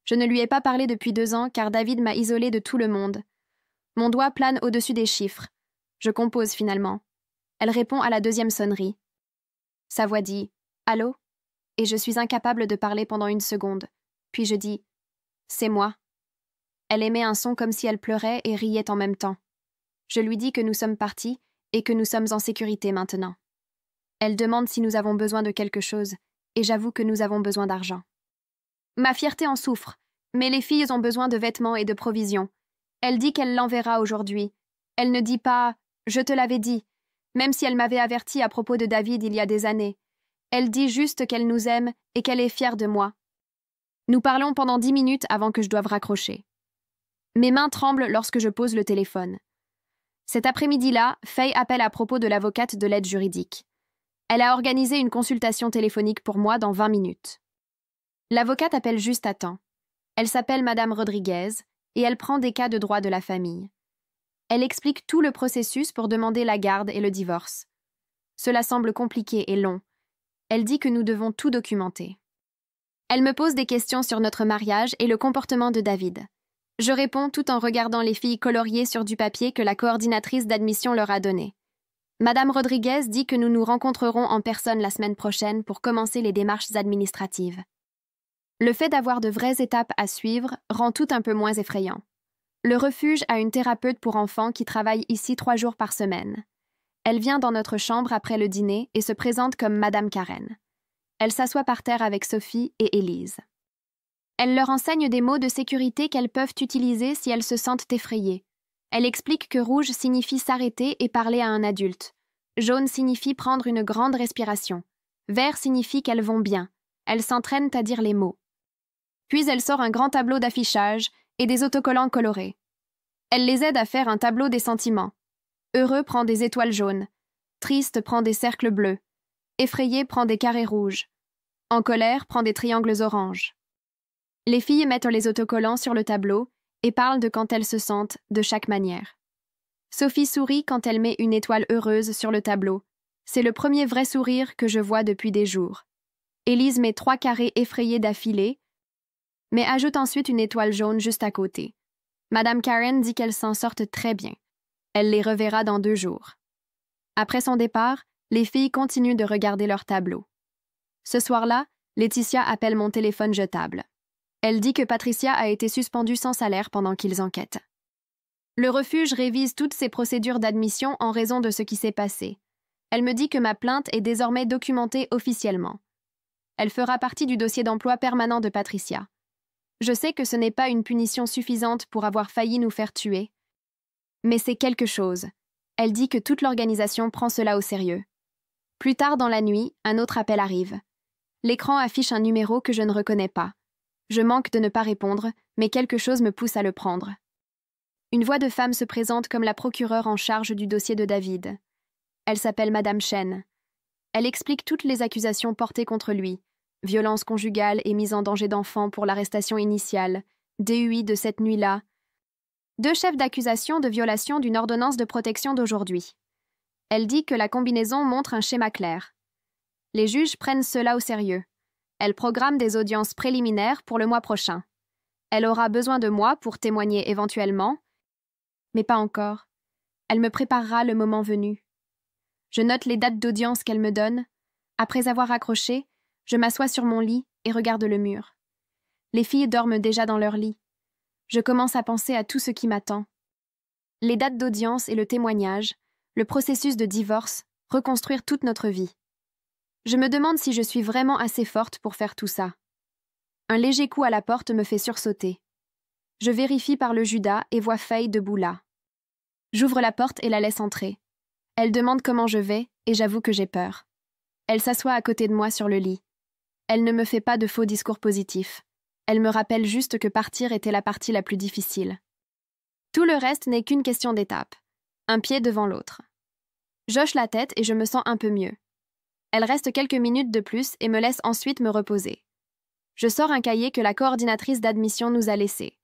Je ne lui ai pas parlé depuis 2 ans car David m'a isolée de tout le monde. Mon doigt plane au-dessus des chiffres. Je compose finalement. Elle répond à la 2e sonnerie. Sa voix dit « Allô ?» et je suis incapable de parler pendant 1 seconde. Puis je dis « C'est moi ». Elle émet un son comme si elle pleurait et riait en même temps. Je lui dis que nous sommes partis et que nous sommes en sécurité maintenant. Elle demande si nous avons besoin de quelque chose, et j'avoue que nous avons besoin d'argent. Ma fierté en souffre, mais les filles ont besoin de vêtements et de provisions. Elle dit qu'elle l'enverra aujourd'hui. Elle ne dit pas « je te l'avais dit », même si elle m'avait averti à propos de David il y a des années. Elle dit juste qu'elle nous aime et qu'elle est fière de moi. Nous parlons pendant 10 minutes avant que je doive raccrocher. Mes mains tremblent lorsque je pose le téléphone. Cet après-midi-là, Faye appelle à propos de l'avocate de l'aide juridique. Elle a organisé une consultation téléphonique pour moi dans 20 minutes. L'avocate appelle juste à temps. Elle s'appelle Madame Rodriguez et elle prend des cas de droit de la famille. Elle explique tout le processus pour demander la garde et le divorce. Cela semble compliqué et long. Elle dit que nous devons tout documenter. Elle me pose des questions sur notre mariage et le comportement de David. Je réponds tout en regardant les filles coloriées sur du papier que la coordinatrice d'admission leur a donné. Madame Rodriguez dit que nous nous rencontrerons en personne la semaine prochaine pour commencer les démarches administratives. Le fait d'avoir de vraies étapes à suivre rend tout un peu moins effrayant. Le refuge a une thérapeute pour enfants qui travaille ici 3 jours par semaine. Elle vient dans notre chambre après le dîner et se présente comme Madame Karen. Elle s'assoit par terre avec Sophie et Élise. Elle leur enseigne des mots de sécurité qu'elles peuvent utiliser si elles se sentent effrayées. Elle explique que rouge signifie s'arrêter et parler à un adulte. Jaune signifie prendre une grande respiration. Vert signifie qu'elles vont bien. Elles s'entraînent à dire les mots. Puis elle sort un grand tableau d'affichage et des autocollants colorés. Elle les aide à faire un tableau des sentiments. Heureux prend des étoiles jaunes. Triste prend des cercles bleus. Effrayé prend des carrés rouges. En colère prend des triangles oranges. Les filles mettent les autocollants sur le tableau et parlent de quand elles se sentent de chaque manière. Sophie sourit quand elle met une étoile heureuse sur le tableau. C'est le premier vrai sourire que je vois depuis des jours. Élise met 3 carrés effrayés d'affilée, mais ajoute ensuite une étoile jaune juste à côté. Madame Karen dit qu'elles s'en sortent très bien. Elle les reverra dans 2 jours. Après son départ, les filles continuent de regarder leur tableau. Ce soir-là, Laetitia appelle mon téléphone jetable. Elle dit que Patricia a été suspendue sans salaire pendant qu'ils enquêtent. Le refuge révise toutes ses procédures d'admission en raison de ce qui s'est passé. Elle me dit que ma plainte est désormais documentée officiellement. Elle fera partie du dossier d'emploi permanent de Patricia. Je sais que ce n'est pas une punition suffisante pour avoir failli nous faire tuer. Mais c'est quelque chose. Elle dit que toute l'organisation prend cela au sérieux. Plus tard dans la nuit, un autre appel arrive. L'écran affiche un numéro que je ne reconnais pas. Je manque de ne pas répondre, mais quelque chose me pousse à le prendre. Une voix de femme se présente comme la procureure en charge du dossier de David. Elle s'appelle Madame Chen. Elle explique toutes les accusations portées contre lui. Violence conjugale et mise en danger d'enfant pour l'arrestation initiale. DUI de cette nuit-là. 2 chefs d'accusation de violation d'une ordonnance de protection d'aujourd'hui. Elle dit que la combinaison montre un schéma clair. Les juges prennent cela au sérieux. Elle programme des audiences préliminaires pour le mois prochain. Elle aura besoin de moi pour témoigner éventuellement, mais pas encore. Elle me préparera le moment venu. Je note les dates d'audience qu'elle me donne. Après avoir accroché, je m'assois sur mon lit et regarde le mur. Les filles dorment déjà dans leur lit. Je commence à penser à tout ce qui m'attend. Les dates d'audience et le témoignage, le processus de divorce, reconstruire toute notre vie. Je me demande si je suis vraiment assez forte pour faire tout ça. Un léger coup à la porte me fait sursauter. Je vérifie par le Judas et vois Faye debout là. J'ouvre la porte et la laisse entrer. Elle demande comment je vais et j'avoue que j'ai peur. Elle s'assoit à côté de moi sur le lit. Elle ne me fait pas de faux discours positifs. Elle me rappelle juste que partir était la partie la plus difficile. Tout le reste n'est qu'une question d'étape. Un pied devant l'autre. J'hoche la tête et je me sens un peu mieux. Elle reste quelques minutes de plus et me laisse ensuite me reposer. Je sors un cahier que la coordinatrice d'admission nous a laissé.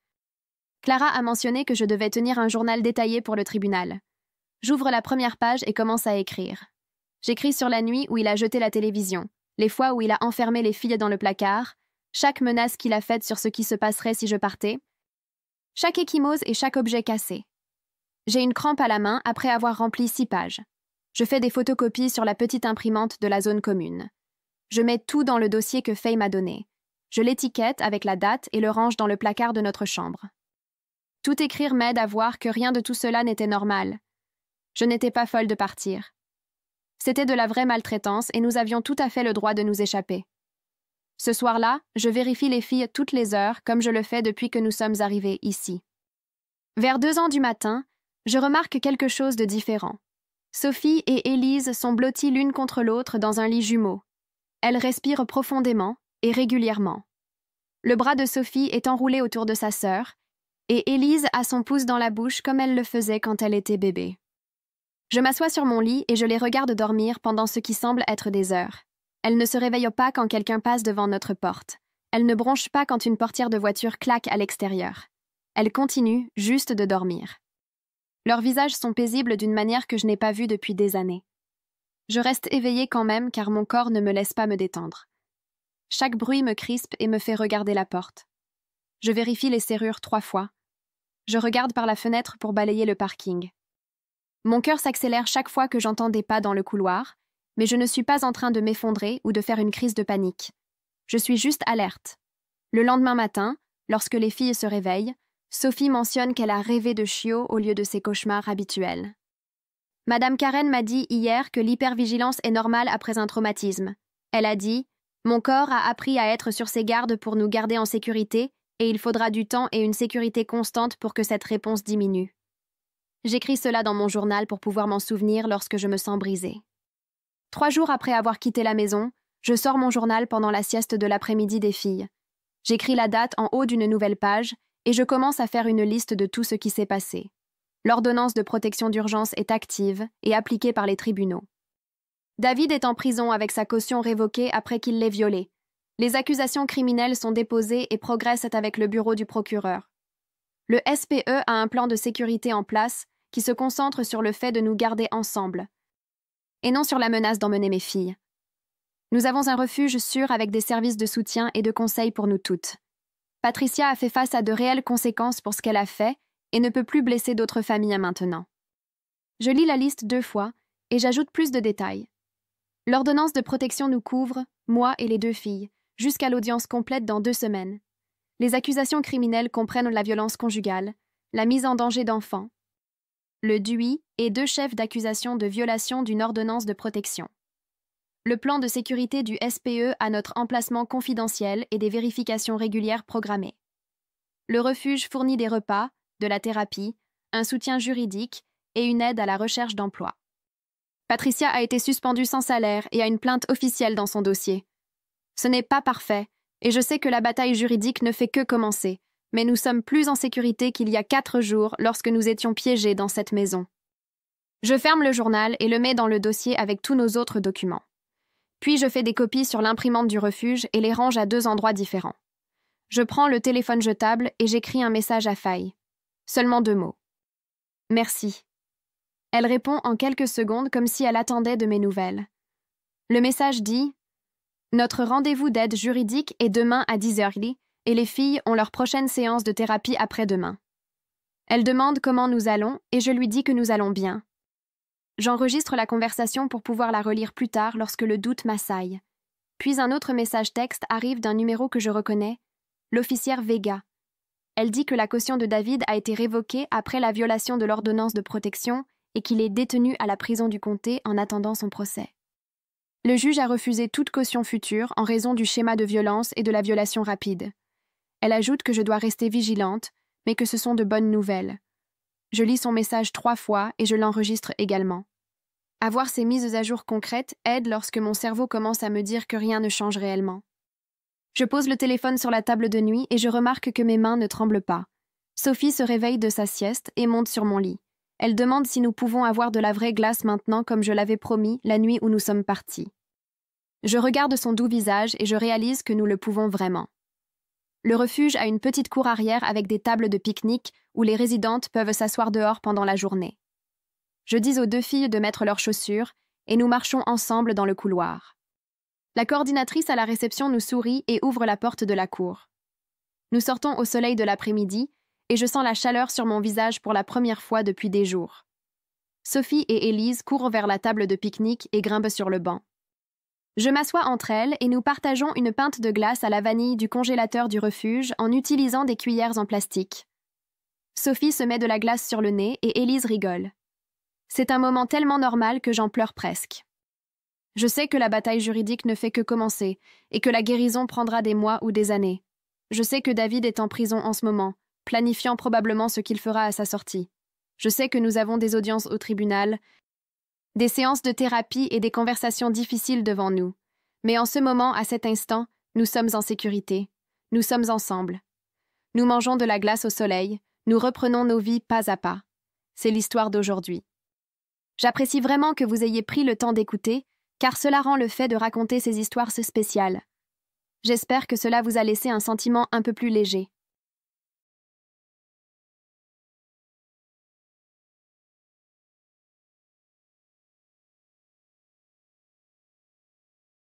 Clara a mentionné que je devais tenir un journal détaillé pour le tribunal. J'ouvre la première page et commence à écrire. J'écris sur la nuit où il a jeté la télévision, les fois où il a enfermé les filles dans le placard, chaque menace qu'il a faite sur ce qui se passerait si je partais, chaque échymose et chaque objet cassé. J'ai une crampe à la main après avoir rempli 6 pages. Je fais des photocopies sur la petite imprimante de la zone commune. Je mets tout dans le dossier que Faye m'a donné. Je l'étiquette avec la date et le range dans le placard de notre chambre. Tout écrire m'aide à voir que rien de tout cela n'était normal. Je n'étais pas folle de partir. C'était de la vraie maltraitance et nous avions tout à fait le droit de nous échapper. Ce soir-là, je vérifie les filles toutes les heures comme je le fais depuis que nous sommes arrivés ici. Vers 2h du matin, je remarque quelque chose de différent. Sophie et Élise sont blotties l'une contre l'autre dans un lit jumeau. Elles respirent profondément et régulièrement. Le bras de Sophie est enroulé autour de sa sœur, et Élise a son pouce dans la bouche comme elle le faisait quand elle était bébé. Je m'assois sur mon lit et je les regarde dormir pendant ce qui semble être des heures. Elles ne se réveillent pas quand quelqu'un passe devant notre porte. Elles ne bronchent pas quand une portière de voiture claque à l'extérieur. Elles continuent juste de dormir. Leurs visages sont paisibles d'une manière que je n'ai pas vue depuis des années. Je reste éveillée quand même car mon corps ne me laisse pas me détendre. Chaque bruit me crispe et me fait regarder la porte. Je vérifie les serrures 3 fois. Je regarde par la fenêtre pour balayer le parking. Mon cœur s'accélère chaque fois que j'entends des pas dans le couloir, mais je ne suis pas en train de m'effondrer ou de faire une crise de panique. Je suis juste alerte. Le lendemain matin, lorsque les filles se réveillent, Sophie mentionne qu'elle a rêvé de chiots au lieu de ses cauchemars habituels. Madame Karen m'a dit hier que l'hypervigilance est normale après un traumatisme. Elle a dit « Mon corps a appris à être sur ses gardes pour nous garder en sécurité et il faudra du temps et une sécurité constante pour que cette réponse diminue. » J'écris cela dans mon journal pour pouvoir m'en souvenir lorsque je me sens brisée. 3 jours après avoir quitté la maison, je sors mon journal pendant la sieste de l'après-midi des filles. J'écris la date en haut d'une nouvelle page et je commence à faire une liste de tout ce qui s'est passé. L'ordonnance de protection d'urgence est active et appliquée par les tribunaux. David est en prison avec sa caution révoquée après qu'il l'ait violée. Les accusations criminelles sont déposées et progressent avec le bureau du procureur. Le SPE a un plan de sécurité en place qui se concentre sur le fait de nous garder ensemble, et non sur la menace d'emmener mes filles. Nous avons un refuge sûr avec des services de soutien et de conseil pour nous toutes. Patricia a fait face à de réelles conséquences pour ce qu'elle a fait et ne peut plus blesser d'autres familles maintenant. Je lis la liste 2 fois et j'ajoute plus de détails. L'ordonnance de protection nous couvre, moi et les 2 filles, jusqu'à l'audience complète dans 2 semaines. Les accusations criminelles comprennent la violence conjugale, la mise en danger d'enfants, le DUI et 2 chefs d'accusation de violation d'une ordonnance de protection. Le plan de sécurité du SPE a notre emplacement confidentiel et des vérifications régulières programmées. Le refuge fournit des repas, de la thérapie, un soutien juridique et une aide à la recherche d'emploi. Patricia a été suspendue sans salaire et a une plainte officielle dans son dossier. Ce n'est pas parfait, et je sais que la bataille juridique ne fait que commencer, mais nous sommes plus en sécurité qu'il y a 4 jours lorsque nous étions piégés dans cette maison. Je ferme le journal et le mets dans le dossier avec tous nos autres documents. Puis je fais des copies sur l'imprimante du refuge et les range à 2 endroits différents. Je prends le téléphone jetable et j'écris un message à Faye. Seulement 2 mots. Merci. Elle répond en quelques secondes comme si elle attendait de mes nouvelles. Le message dit « Notre rendez-vous d'aide juridique est demain à 10h et les filles ont leur prochaine séance de thérapie après-demain. » Elle demande comment nous allons et je lui dis que nous allons bien. J'enregistre la conversation pour pouvoir la relire plus tard lorsque le doute m'assaille. Puis un autre message texte arrive d'un numéro que je reconnais, l'officière Vega. Elle dit que la caution de David a été révoquée après la violation de l'ordonnance de protection et qu'il est détenu à la prison du comté en attendant son procès. Le juge a refusé toute caution future en raison du schéma de violence et de la violation rapide. Elle ajoute que je dois rester vigilante, mais que ce sont de bonnes nouvelles. Je lis son message 3 fois et je l'enregistre également. Avoir ces mises à jour concrètes aide lorsque mon cerveau commence à me dire que rien ne change réellement. Je pose le téléphone sur la table de nuit et je remarque que mes mains ne tremblent pas. Sophie se réveille de sa sieste et monte sur mon lit. Elle demande si nous pouvons avoir de la vraie glace maintenant comme je l'avais promis la nuit où nous sommes partis. Je regarde son doux visage et je réalise que nous le pouvons vraiment. Le refuge a une petite cour arrière avec des tables de pique-nique où les résidentes peuvent s'asseoir dehors pendant la journée. Je dis aux 2 filles de mettre leurs chaussures et nous marchons ensemble dans le couloir. La coordinatrice à la réception nous sourit et ouvre la porte de la cour. Nous sortons au soleil de l'après-midi et je sens la chaleur sur mon visage pour la première fois depuis des jours. Sophie et Élise courent vers la table de pique-nique et grimpent sur le banc. Je m'assois entre elles et nous partageons une pinte de glace à la vanille du congélateur du refuge en utilisant des cuillères en plastique. Sophie se met de la glace sur le nez et Élise rigole. C'est un moment tellement normal que j'en pleure presque. Je sais que la bataille juridique ne fait que commencer et que la guérison prendra des mois ou des années. Je sais que David est en prison en ce moment, planifiant probablement ce qu'il fera à sa sortie. Je sais que nous avons des audiences au tribunal, des séances de thérapie et des conversations difficiles devant nous. Mais en ce moment, à cet instant, nous sommes en sécurité. Nous sommes ensemble. Nous mangeons de la glace au soleil. Nous reprenons nos vies pas à pas. C'est l'histoire d'aujourd'hui. J'apprécie vraiment que vous ayez pris le temps d'écouter, car cela rend le fait de raconter ces histoires si spéciales. J'espère que cela vous a laissé un sentiment un peu plus léger.